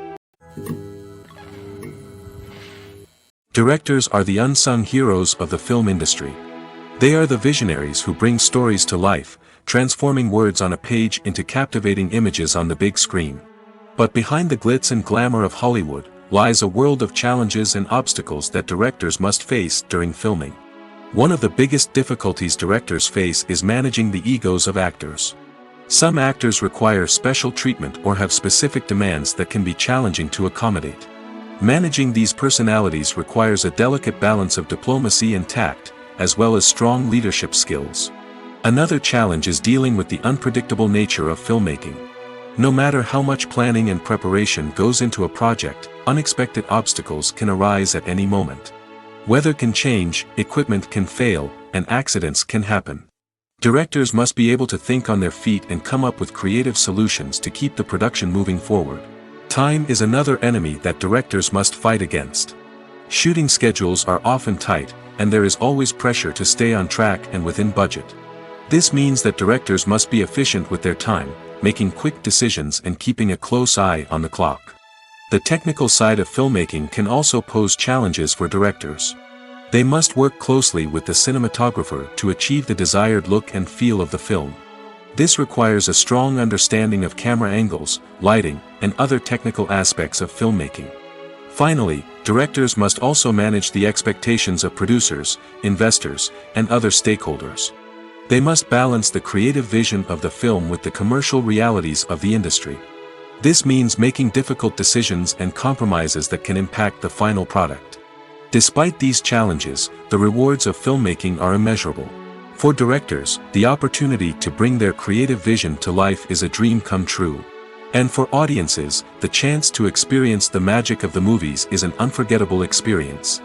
Directors are the unsung heroes of the film industry. They are the visionaries who bring stories to life, transforming words on a page into captivating images on the big screen. But behind the glitz and glamour of Hollywood lies a world of challenges and obstacles that directors must face during filming. One of the biggest difficulties directors face is managing the egos of actors. Some actors require special treatment or have specific demands that can be challenging to accommodate. Managing these personalities requires a delicate balance of diplomacy and tact, as well as strong leadership skills. Another challenge is dealing with the unpredictable nature of filmmaking. No matter how much planning and preparation goes into a project, unexpected obstacles can arise at any moment. Weather can change, equipment can fail, and accidents can happen. Directors must be able to think on their feet and come up with creative solutions to keep the production moving forward. Time is another enemy that directors must fight against. Shooting schedules are often tight, and there is always pressure to stay on track and within budget. This means that directors must be efficient with their time, making quick decisions and keeping a close eye on the clock. The technical side of filmmaking can also pose challenges for directors. They must work closely with the cinematographer to achieve the desired look and feel of the film. This requires a strong understanding of camera angles, lighting, and other technical aspects of filmmaking. Finally, directors must also manage the expectations of producers, investors, and other stakeholders. They must balance the creative vision of the film with the commercial realities of the industry. This means making difficult decisions and compromises that can impact the final product. Despite these challenges, the rewards of filmmaking are immeasurable. For directors, the opportunity to bring their creative vision to life is a dream come true. And for audiences, the chance to experience the magic of the movies is an unforgettable experience.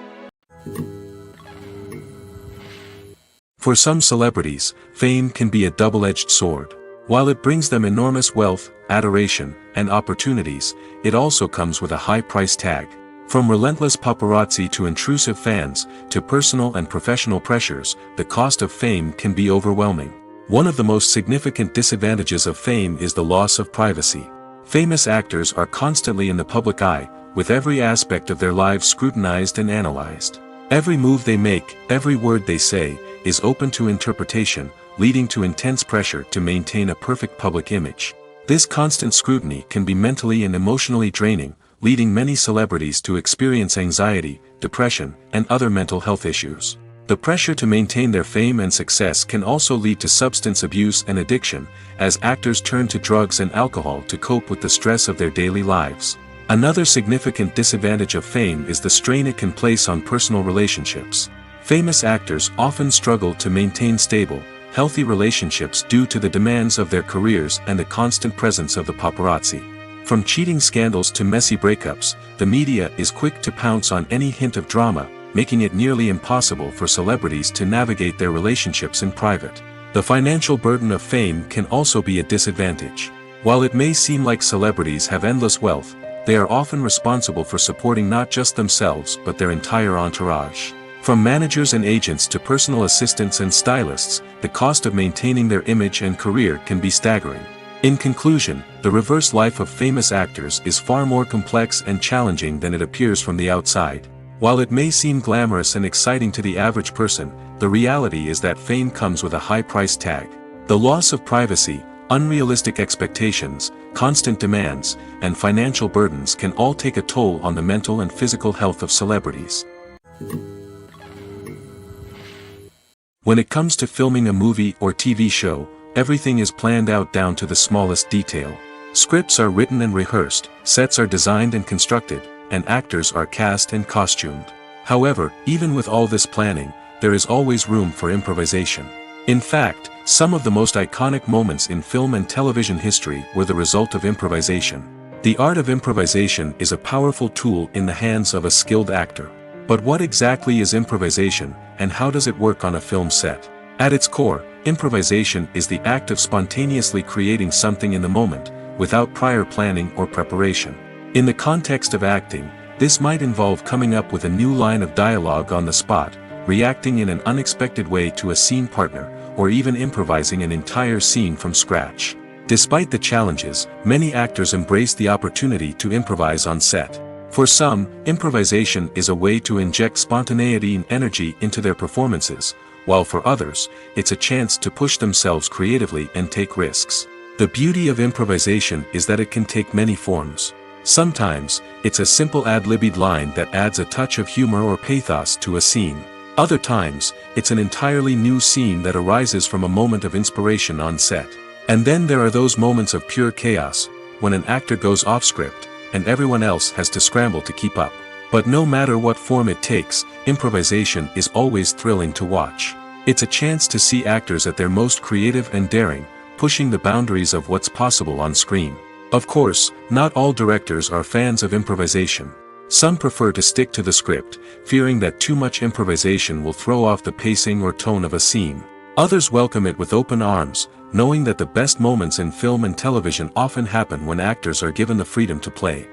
For some celebrities, fame can be a double-edged sword. While it brings them enormous wealth, adoration, and opportunities, it also comes with a high price tag. From relentless paparazzi to intrusive fans, to personal and professional pressures, the cost of fame can be overwhelming. One of the most significant disadvantages of fame is the loss of privacy. Famous actors are constantly in the public eye, with every aspect of their lives scrutinized and analyzed. Every move they make, every word they say, is open to interpretation, leading to intense pressure to maintain a perfect public image. This constant scrutiny can be mentally and emotionally draining, leading many celebrities to experience anxiety, depression, and other mental health issues. The pressure to maintain their fame and success can also lead to substance abuse and addiction, as actors turn to drugs and alcohol to cope with the stress of their daily lives. Another significant disadvantage of fame is the strain it can place on personal relationships. Famous actors often struggle to maintain stable, healthy relationships due to the demands of their careers and the constant presence of the paparazzi. From cheating scandals to messy breakups, the media is quick to pounce on any hint of drama, making it nearly impossible for celebrities to navigate their relationships in private. The financial burden of fame can also be a disadvantage. While it may seem like celebrities have endless wealth, they are often responsible for supporting not just themselves but their entire entourage. From managers and agents to personal assistants and stylists, the cost of maintaining their image and career can be staggering. In conclusion, the reverse life of famous actors is far more complex and challenging than it appears from the outside. While it may seem glamorous and exciting to the average person, the reality is that fame comes with a high price tag. The loss of privacy, unrealistic expectations, constant demands, and financial burdens can all take a toll on the mental and physical health of celebrities. When it comes to filming a movie or TV show, everything is planned out down to the smallest detail. Scripts are written and rehearsed, sets are designed and constructed, and actors are cast and costumed. However, even with all this planning, there is always room for improvisation. In fact, some of the most iconic moments in film and television history were the result of improvisation. The art of improvisation is a powerful tool in the hands of a skilled actor. But what exactly is improvisation, and how does it work on a film set? At its core, improvisation is the act of spontaneously creating something in the moment, without prior planning or preparation. In the context of acting, this might involve coming up with a new line of dialogue on the spot, reacting in an unexpected way to a scene partner, or even improvising an entire scene from scratch. Despite the challenges, many actors embrace the opportunity to improvise on set. For some, improvisation is a way to inject spontaneity and energy into their performances, while for others, it's a chance to push themselves creatively and take risks. The beauty of improvisation is that it can take many forms. Sometimes, it's a simple ad-libbed line that adds a touch of humor or pathos to a scene. Other times, it's an entirely new scene that arises from a moment of inspiration on set. And then there are those moments of pure chaos, when an actor goes off script, and everyone else has to scramble to keep up. But no matter what form it takes, improvisation is always thrilling to watch. It's a chance to see actors at their most creative and daring, pushing the boundaries of what's possible on screen. Of course, not all directors are fans of improvisation. Some prefer to stick to the script, fearing that too much improvisation will throw off the pacing or tone of a scene. Others welcome it with open arms, knowing that the best moments in film and television often happen when actors are given the freedom to play.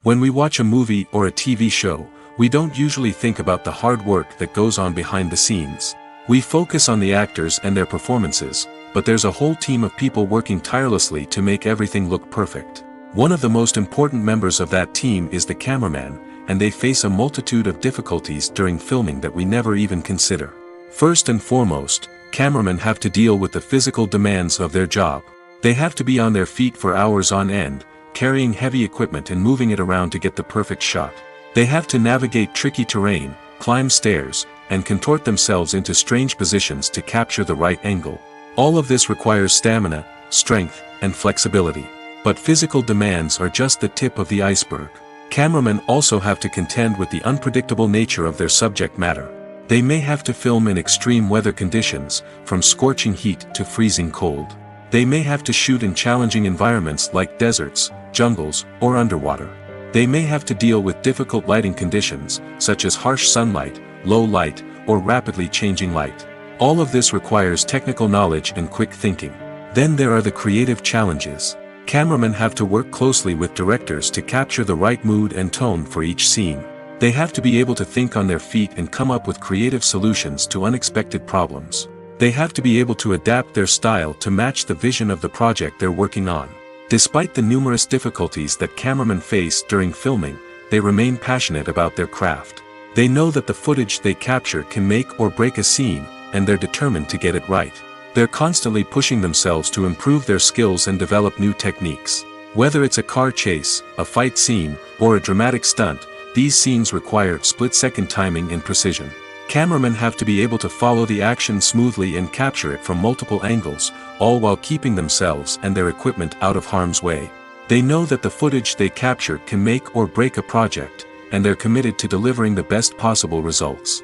When we watch a movie or a TV show, we don't usually think about the hard work that goes on behind the scenes. We focus on the actors and their performances, but there's a whole team of people working tirelessly to make everything look perfect. One of the most important members of that team is the cameraman, and they face a multitude of difficulties during filming that we never even consider. First and foremost, cameramen have to deal with the physical demands of their job. They have to be on their feet for hours on end, carrying heavy equipment and moving it around to get the perfect shot. They have to navigate tricky terrain, climb stairs, and contort themselves into strange positions to capture the right angle. All of this requires stamina, strength, and flexibility. But physical demands are just the tip of the iceberg. Cameramen also have to contend with the unpredictable nature of their subject matter. They may have to film in extreme weather conditions, from scorching heat to freezing cold. They may have to shoot in challenging environments like deserts, jungles, or underwater. They may have to deal with difficult lighting conditions, such as harsh sunlight, low light, or rapidly changing light. All of this requires technical knowledge and quick thinking. Then there are the creative challenges. Cameramen have to work closely with directors to capture the right mood and tone for each scene. They have to be able to think on their feet and come up with creative solutions to unexpected problems. They have to be able to adapt their style to match the vision of the project they're working on. Despite the numerous difficulties that cameramen face during filming, they remain passionate about their craft. They know that the footage they capture can make or break a scene, and they're determined to get it right. They're constantly pushing themselves to improve their skills and develop new techniques. Whether it's a car chase, a fight scene, or a dramatic stunt, these scenes require split-second timing and precision. Cameramen have to be able to follow the action smoothly and capture it from multiple angles, all while keeping themselves and their equipment out of harm's way. They know that the footage they capture can make or break a project, and they're committed to delivering the best possible results.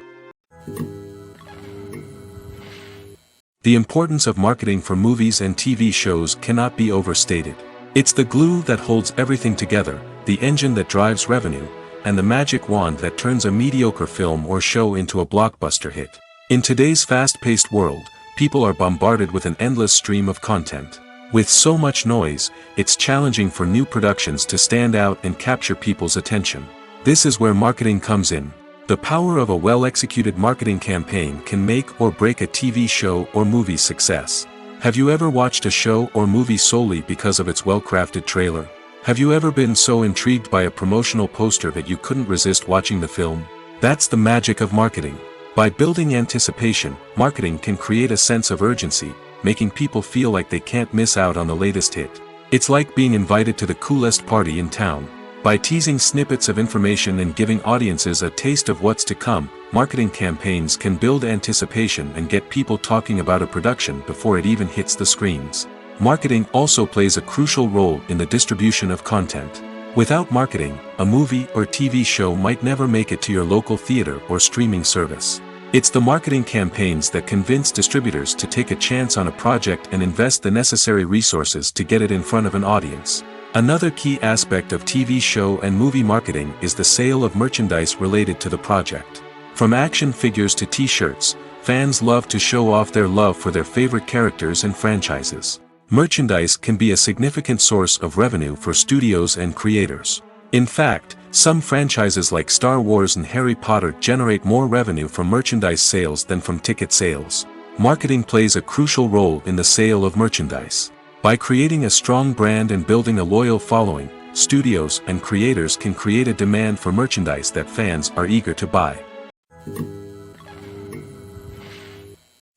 The importance of marketing for movies and TV shows cannot be overstated. It's the glue that holds everything together, the engine that drives revenue, and the magic wand that turns a mediocre film or show into a blockbuster hit. In today's fast-paced world, people are bombarded with an endless stream of content. With so much noise, it's challenging for new productions to stand out and capture people's attention. This is where marketing comes in. The power of a well-executed marketing campaign can make or break a TV show or movie's success. Have you ever watched a show or movie solely because of its well-crafted trailer? Have you ever been so intrigued by a promotional poster that you couldn't resist watching the film? That's the magic of marketing. By building anticipation, marketing can create a sense of urgency, making people feel like they can't miss out on the latest hit. It's like being invited to the coolest party in town. By teasing snippets of information and giving audiences a taste of what's to come, marketing campaigns can build anticipation and get people talking about a production before it even hits the screens. Marketing also plays a crucial role in the distribution of content. Without marketing, a movie or TV show might never make it to your local theater or streaming service. It's the marketing campaigns that convince distributors to take a chance on a project and invest the necessary resources to get it in front of an audience. Another key aspect of TV show and movie marketing is the sale of merchandise related to the project. From action figures to t-shirts, fans love to show off their love for their favorite characters and franchises. Merchandise can be a significant source of revenue for studios and creators. In fact, some franchises like Star Wars and Harry Potter generate more revenue from merchandise sales than from ticket sales. Marketing plays a crucial role in the sale of merchandise. By creating a strong brand and building a loyal following, studios and creators can create a demand for merchandise that fans are eager to buy.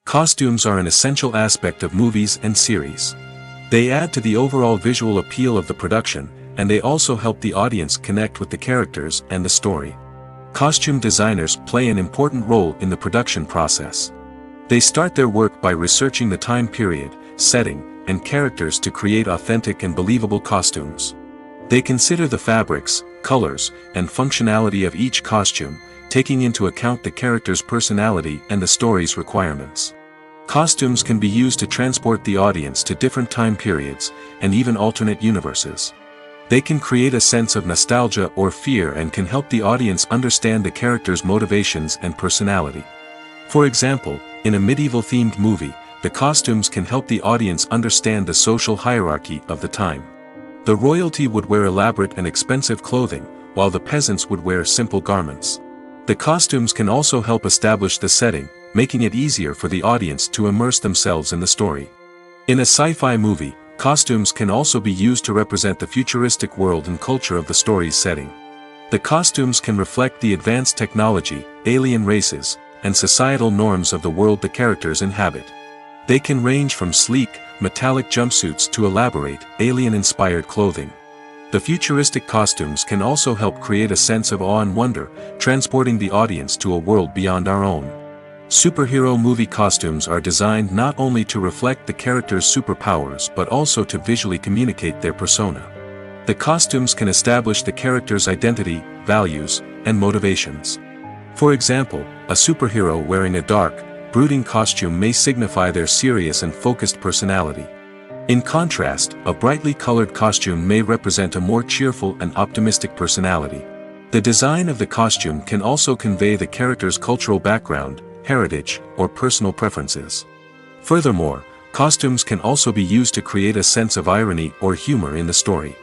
Costumes are an essential aspect of movies and series. They add to the overall visual appeal of the production, and they also help the audience connect with the characters and the story. Costume designers play an important role in the production process. They start their work by researching the time period, setting, and characters to create authentic and believable costumes. They consider the fabrics, colors, and functionality of each costume, taking into account the character's personality and the story's requirements. Costumes can be used to transport the audience to different time periods, and even alternate universes. They can create a sense of nostalgia or fear and can help the audience understand the character's motivations and personality. For example, in a medieval-themed movie, the costumes can help the audience understand the social hierarchy of the time. The royalty would wear elaborate and expensive clothing, while the peasants would wear simple garments. The costumes can also help establish the setting, making it easier for the audience to immerse themselves in the story. In a sci-fi movie, costumes can also be used to represent the futuristic world and culture of the story's setting. The costumes can reflect the advanced technology, alien races, and societal norms of the world the characters inhabit. They can range from sleek, metallic jumpsuits to elaborate, alien-inspired clothing. The futuristic costumes can also help create a sense of awe and wonder, transporting the audience to a world beyond our own. Superhero movie costumes are designed not only to reflect the character's superpowers but also to visually communicate their persona. The costumes can establish the character's identity, values, and motivations. For example, a superhero wearing a dark, brooding costume may signify their serious and focused personality. In contrast, a brightly colored costume may represent a more cheerful and optimistic personality. The design of the costume can also convey the character's cultural background, heritage, or personal preferences. Furthermore, Costumes can also be used to create a sense of irony or humor in the story.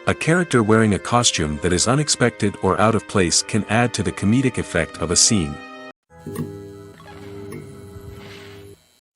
A character wearing a costume that is unexpected or out of place can add to the comedic effect of a scene.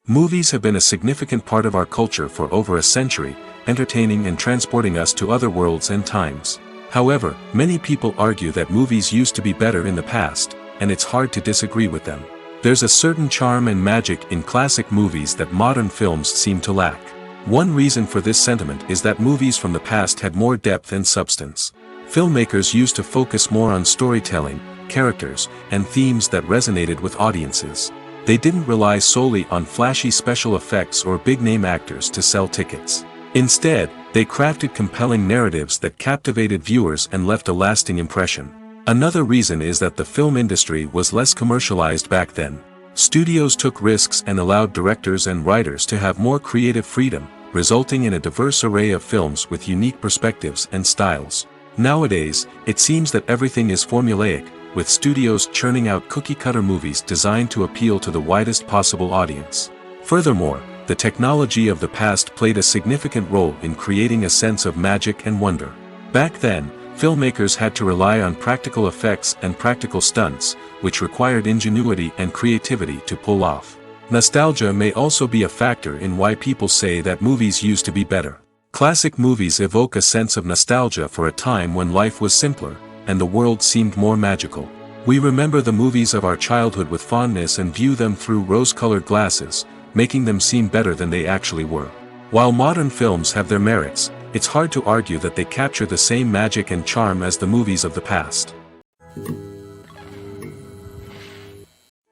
Movies have been a significant part of our culture for over a century, entertaining and transporting us to other worlds and times. However, many people argue that movies used to be better in the past, and it's hard to disagree with them. There's a certain charm and magic in classic movies that modern films seem to lack. One reason for this sentiment is that movies from the past had more depth and substance. Filmmakers used to focus more on storytelling, characters, and themes that resonated with audiences. They didn't rely solely on flashy special effects or big-name actors to sell tickets. Instead, they crafted compelling narratives that captivated viewers and left a lasting impression. Another reason is that the film industry was less commercialized back then. Studios took risks and allowed directors and writers to have more creative freedom, resulting in a diverse array of films with unique perspectives and styles. Nowadays, it seems that everything is formulaic, with studios churning out cookie-cutter movies designed to appeal to the widest possible audience. Furthermore, the technology of the past played a significant role in creating a sense of magic and wonder. Back then, filmmakers had to rely on practical effects and practical stunts, which required ingenuity and creativity to pull off. Nostalgia may also be a factor in why people say that movies used to be better. Classic movies evoke a sense of nostalgia for a time when life was simpler, and the world seemed more magical. We remember the movies of our childhood with fondness and view them through rose-colored glasses, making them seem better than they actually were. While modern films have their merits, it's hard to argue that they capture the same magic and charm as the movies of the past.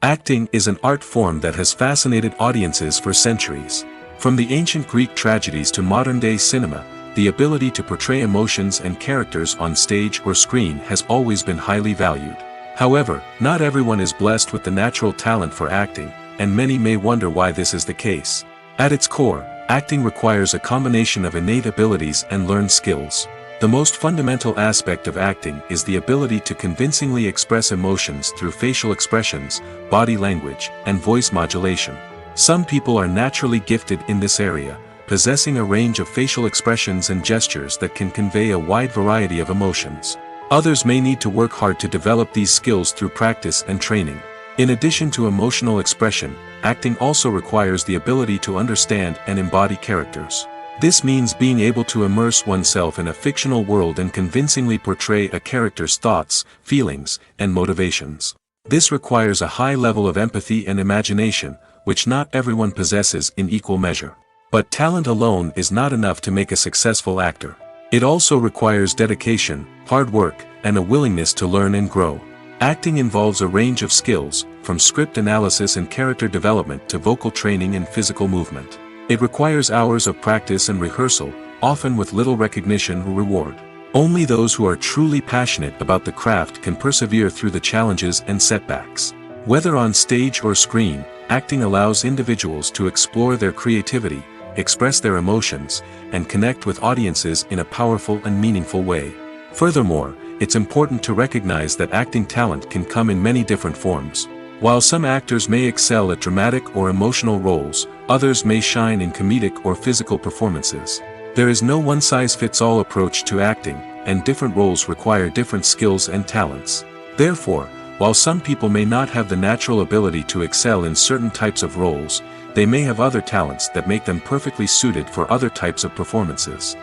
Acting is an art form that has fascinated audiences for centuries. From the ancient Greek tragedies to modern-day cinema, the ability to portray emotions and characters on stage or screen has always been highly valued. However, not everyone is blessed with the natural talent for acting, and many may wonder why this is the case. At its core, acting requires a combination of innate abilities and learned skills. The most fundamental aspect of acting is the ability to convincingly express emotions through facial expressions, body language, and voice modulation. Some people are naturally gifted in this area, possessing a range of facial expressions and gestures that can convey a wide variety of emotions. Others may need to work hard to develop these skills through practice and training. In addition to emotional expression, acting also requires the ability to understand and embody characters. This means being able to immerse oneself in a fictional world and convincingly portray a character's thoughts, feelings, and motivations. This requires a high level of empathy and imagination, which not everyone possesses in equal measure. But talent alone is not enough to make a successful actor. It also requires dedication, hard work, and a willingness to learn and grow. Acting involves a range of skills, from script analysis and character development to vocal training and physical movement. It requires hours of practice and rehearsal, often with little recognition or reward. Only those who are truly passionate about the craft can persevere through the challenges and setbacks. Whether on stage or screen, acting allows individuals to explore their creativity, express their emotions, and connect with audiences in a powerful and meaningful way. Furthermore, it's important to recognize that acting talent can come in many different forms. While some actors may excel at dramatic or emotional roles, others may shine in comedic or physical performances. There is no one-size-fits-all approach to acting, and different roles require different skills and talents. Therefore, while some people may not have the natural ability to excel in certain types of roles, they may have other talents that make them perfectly suited for other types of performances.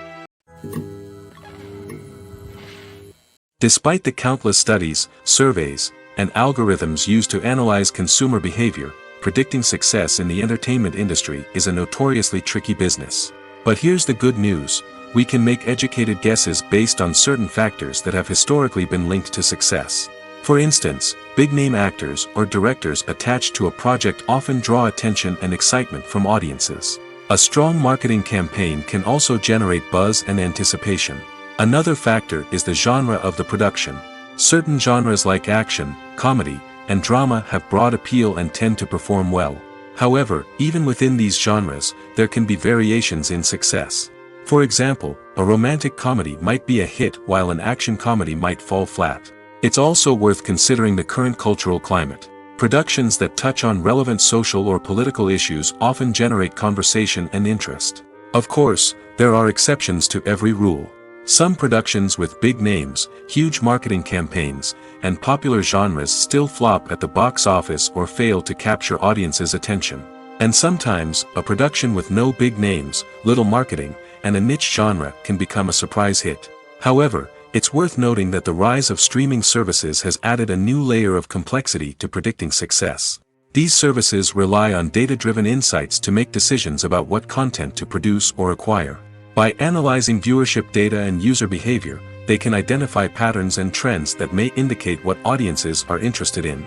Despite the countless studies, surveys, and algorithms used to analyze consumer behavior, predicting success in the entertainment industry is a notoriously tricky business. But here's the good news: we can make educated guesses based on certain factors that have historically been linked to success. For instance, big-name actors or directors attached to a project often draw attention and excitement from audiences. A strong marketing campaign can also generate buzz and anticipation. Another factor is the genre of the production. Certain genres like action, comedy, and drama have broad appeal and tend to perform well. However, even within these genres, there can be variations in success. For example, a romantic comedy might be a hit while an action comedy might fall flat. It's also worth considering the current cultural climate. Productions that touch on relevant social or political issues often generate conversation and interest. Of course, there are exceptions to every rule. Some productions with big names, huge marketing campaigns, and popular genres still flop at the box office or fail to capture audiences' attention. And sometimes, a production with no big names, little marketing, and a niche genre can become a surprise hit. However, it's worth noting that the rise of streaming services has added a new layer of complexity to predicting success. These services rely on data-driven insights to make decisions about what content to produce or acquire. By analyzing viewership data and user behavior, they can identify patterns and trends that may indicate what audiences are interested in.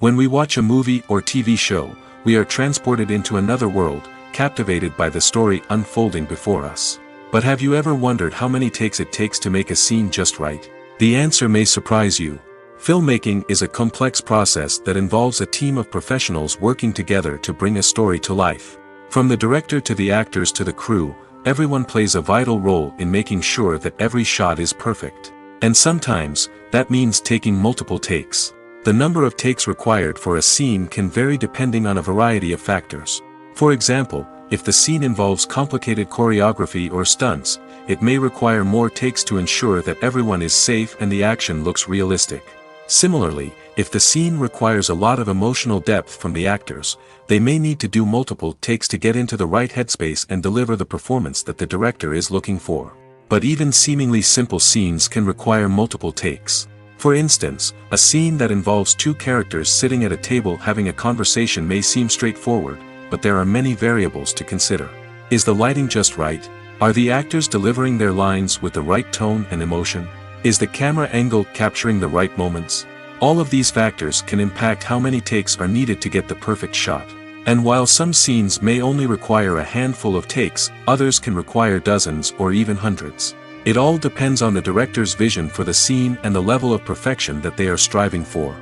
When we watch a movie or TV show, we are transported into another world, captivated by the story unfolding before us. But have you ever wondered how many takes it takes to make a scene just right? The answer may surprise you. Filmmaking is a complex process that involves a team of professionals working together to bring a story to life. From the director to the actors to the crew, everyone plays a vital role in making sure that every shot is perfect. And sometimes, that means taking multiple takes. The number of takes required for a scene can vary depending on a variety of factors. For example, if the scene involves complicated choreography or stunts, it may require more takes to ensure that everyone is safe and the action looks realistic. Similarly, if the scene requires a lot of emotional depth from the actors, they may need to do multiple takes to get into the right headspace and deliver the performance that the director is looking for. But even seemingly simple scenes can require multiple takes. For instance, a scene that involves two characters sitting at a table having a conversation may seem straightforward, but there are many variables to consider. Is the lighting just right? Are the actors delivering their lines with the right tone and emotion? Is the camera angle capturing the right moments? All of these factors can impact how many takes are needed to get the perfect shot. And while some scenes may only require a handful of takes, others can require dozens or even hundreds. It all depends on the director's vision for the scene and the level of perfection that they are striving for.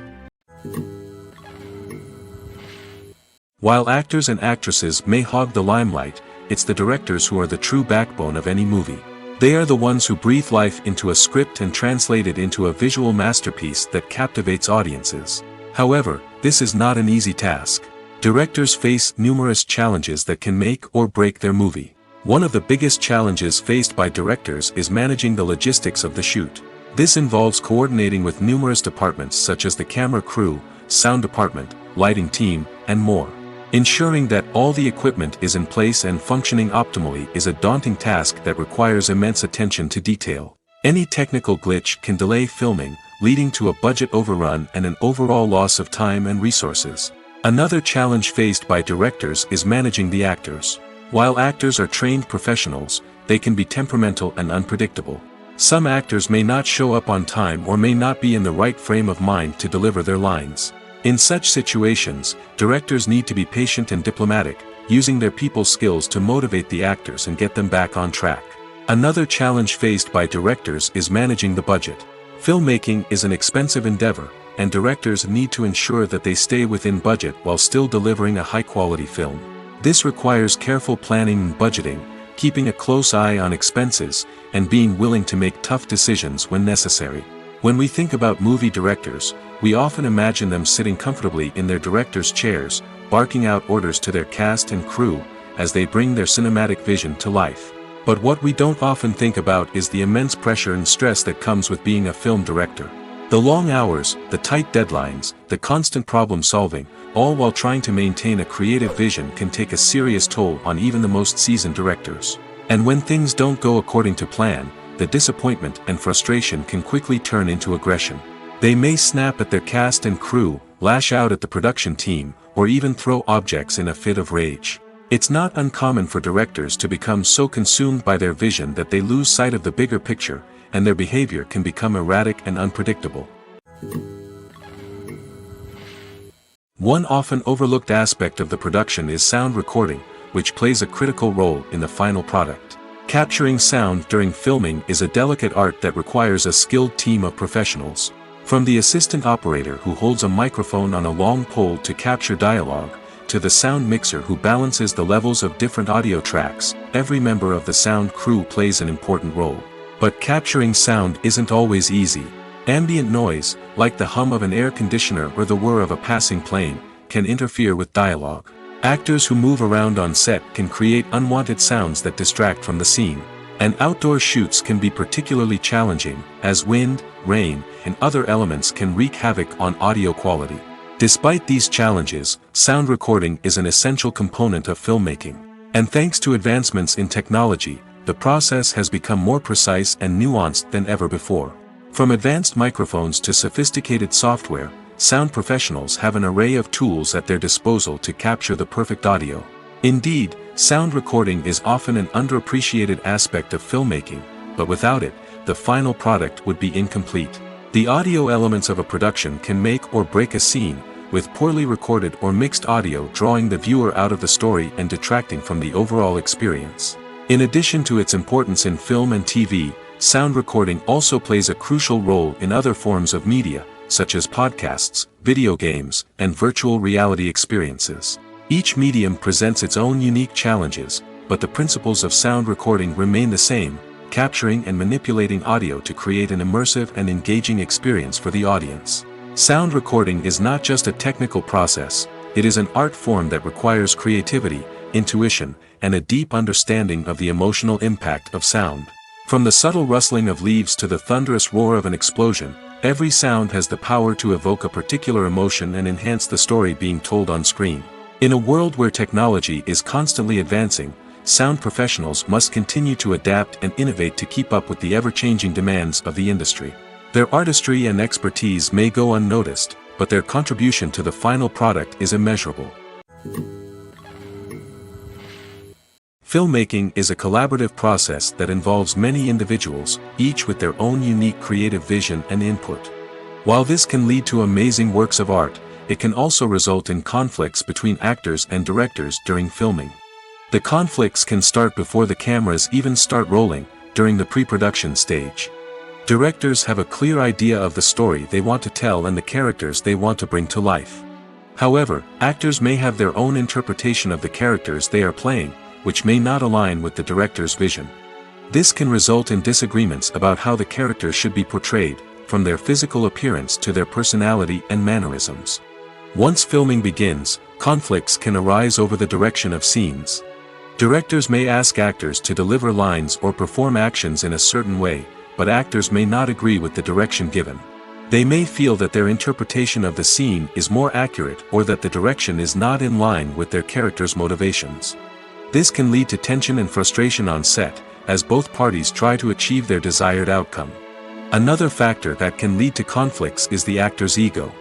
While actors and actresses may hog the limelight, it's the directors who are the true backbone of any movie. They are the ones who breathe life into a script and translate it into a visual masterpiece that captivates audiences. However, this is not an easy task. Directors face numerous challenges that can make or break their movie. One of the biggest challenges faced by directors is managing the logistics of the shoot. This involves coordinating with numerous departments such as the camera crew, sound department, lighting team, and more. Ensuring that all the equipment is in place and functioning optimally is a daunting task that requires immense attention to detail. Any technical glitch can delay filming, leading to a budget overrun and an overall loss of time and resources. Another challenge faced by directors is managing the actors. While actors are trained professionals, they can be temperamental and unpredictable. Some actors may not show up on time or may not be in the right frame of mind to deliver their lines. In such situations, directors need to be patient and diplomatic, using their people skills to motivate the actors and get them back on track. Another challenge faced by directors is managing the budget. Filmmaking is an expensive endeavor, and directors need to ensure that they stay within budget while still delivering a high-quality film. This requires careful planning and budgeting, keeping a close eye on expenses, and being willing to make tough decisions when necessary. When we think about movie directors, we often imagine them sitting comfortably in their director's chairs, barking out orders to their cast and crew, as they bring their cinematic vision to life. But what we don't often think about is the immense pressure and stress that comes with being a film director. The long hours, the tight deadlines, the constant problem solving, all while trying to maintain a creative vision can take a serious toll on even the most seasoned directors. And when things don't go according to plan, the disappointment and frustration can quickly turn into aggression. They may snap at their cast and crew, lash out at the production team, or even throw objects in a fit of rage. It's not uncommon for directors to become so consumed by their vision that they lose sight of the bigger picture, and their behavior can become erratic and unpredictable. One often overlooked aspect of the production is sound recording, which plays a critical role in the final product. Capturing sound during filming is a delicate art that requires a skilled team of professionals. From the assistant operator who holds a microphone on a long pole to capture dialogue, to the sound mixer who balances the levels of different audio tracks, every member of the sound crew plays an important role. But capturing sound isn't always easy. Ambient noise, like the hum of an air conditioner or the whir of a passing plane, can interfere with dialogue. Actors who move around on set can create unwanted sounds that distract from the scene. And outdoor shoots can be particularly challenging, as wind, rain, and other elements can wreak havoc on audio quality. Despite these challenges, sound recording is an essential component of filmmaking. And thanks to advancements in technology, the process has become more precise and nuanced than ever before. From advanced microphones to sophisticated software, sound professionals have an array of tools at their disposal to capture the perfect audio. Indeed, sound recording is often an underappreciated aspect of filmmaking, but without it, the final product would be incomplete. The audio elements of a production can make or break a scene, with poorly recorded or mixed audio drawing the viewer out of the story and detracting from the overall experience. In addition to its importance in film and TV, sound recording also plays a crucial role in other forms of media, such as podcasts, video games, and virtual reality experiences. Each medium presents its own unique challenges, but the principles of sound recording remain the same, capturing and manipulating audio to create an immersive and engaging experience for the audience. Sound recording is not just a technical process, it is an art form that requires creativity, intuition, and a deep understanding of the emotional impact of sound. From the subtle rustling of leaves to the thunderous roar of an explosion, every sound has the power to evoke a particular emotion and enhance the story being told on screen. In a world where technology is constantly advancing, sound professionals must continue to adapt and innovate to keep up with the ever-changing demands of the industry. Their artistry and expertise may go unnoticed, but their contribution to the final product is immeasurable. Filmmaking is a collaborative process that involves many individuals, each with their own unique creative vision and input. While this can lead to amazing works of art, it can also result in conflicts between actors and directors during filming. The conflicts can start before the cameras even start rolling, during the pre-production stage. Directors have a clear idea of the story they want to tell and the characters they want to bring to life. However, actors may have their own interpretation of the characters they are playing, which may not align with the director's vision. This can result in disagreements about how the characters should be portrayed, from their physical appearance to their personality and mannerisms. Once filming begins, conflicts can arise over the direction of scenes. Directors may ask actors to deliver lines or perform actions in a certain way, but actors may not agree with the direction given. They may feel that their interpretation of the scene is more accurate or that the direction is not in line with their character's motivations. This can lead to tension and frustration on set, as both parties try to achieve their desired outcome. Another factor that can lead to conflicts is the actor's ego.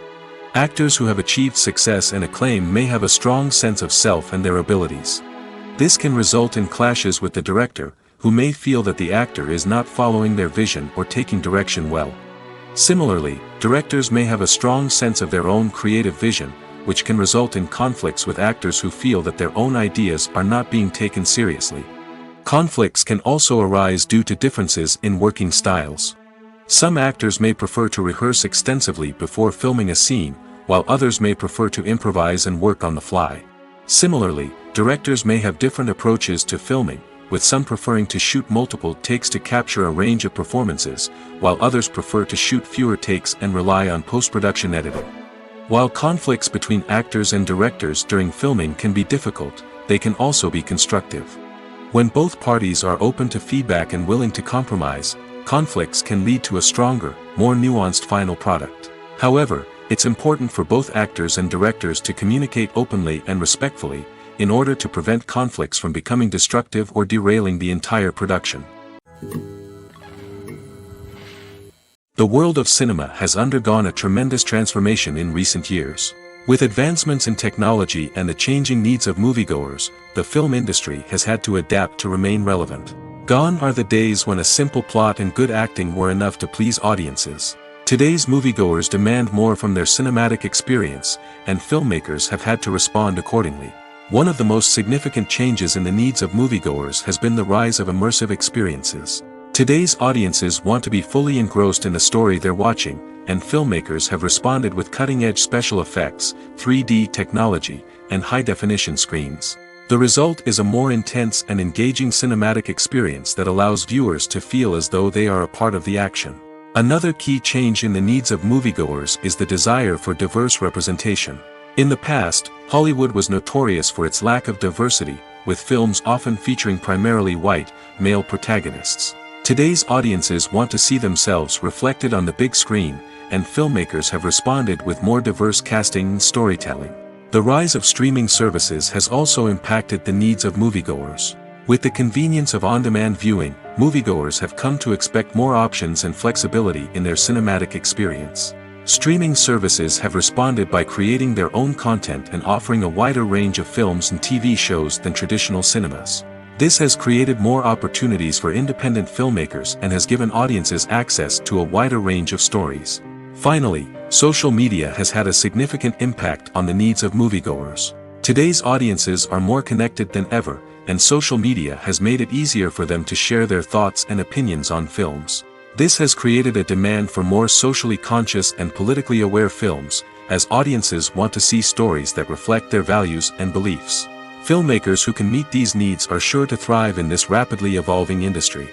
Actors who have achieved success and acclaim may have a strong sense of self and their abilities. This can result in clashes with the director, who may feel that the actor is not following their vision or taking direction well. Similarly, directors may have a strong sense of their own creative vision, which can result in conflicts with actors who feel that their own ideas are not being taken seriously. Conflicts can also arise due to differences in working styles. Some actors may prefer to rehearse extensively before filming a scene, while others may prefer to improvise and work on the fly. Similarly, directors may have different approaches to filming, with some preferring to shoot multiple takes to capture a range of performances, while others prefer to shoot fewer takes and rely on post-production editing. While conflicts between actors and directors during filming can be difficult, they can also be constructive. When both parties are open to feedback and willing to compromise, conflicts can lead to a stronger, more nuanced final product. However, it's important for both actors and directors to communicate openly and respectfully, in order to prevent conflicts from becoming destructive or derailing the entire production. The world of cinema has undergone a tremendous transformation in recent years. With advancements in technology and the changing needs of moviegoers, the film industry has had to adapt to remain relevant. Gone are the days when a simple plot and good acting were enough to please audiences. Today's moviegoers demand more from their cinematic experience, and filmmakers have had to respond accordingly. One of the most significant changes in the needs of moviegoers has been the rise of immersive experiences. Today's audiences want to be fully engrossed in the story they're watching, and filmmakers have responded with cutting-edge special effects, 3D technology, and high-definition screens. The result is a more intense and engaging cinematic experience that allows viewers to feel as though they are a part of the action. Another key change in the needs of moviegoers is the desire for diverse representation. In the past, Hollywood was notorious for its lack of diversity, with films often featuring primarily white, male protagonists. Today's audiences want to see themselves reflected on the big screen, and filmmakers have responded with more diverse casting and storytelling. The rise of streaming services has also impacted the needs of moviegoers. With the convenience of on-demand viewing, moviegoers have come to expect more options and flexibility in their cinematic experience. Streaming services have responded by creating their own content and offering a wider range of films and TV shows than traditional cinemas. This has created more opportunities for independent filmmakers and has given audiences access to a wider range of stories. Finally, social media has had a significant impact on the needs of moviegoers. Today's audiences are more connected than ever, and social media has made it easier for them to share their thoughts and opinions on films. This has created a demand for more socially conscious and politically aware films, as audiences want to see stories that reflect their values and beliefs. Filmmakers who can meet these needs are sure to thrive in this rapidly evolving industry.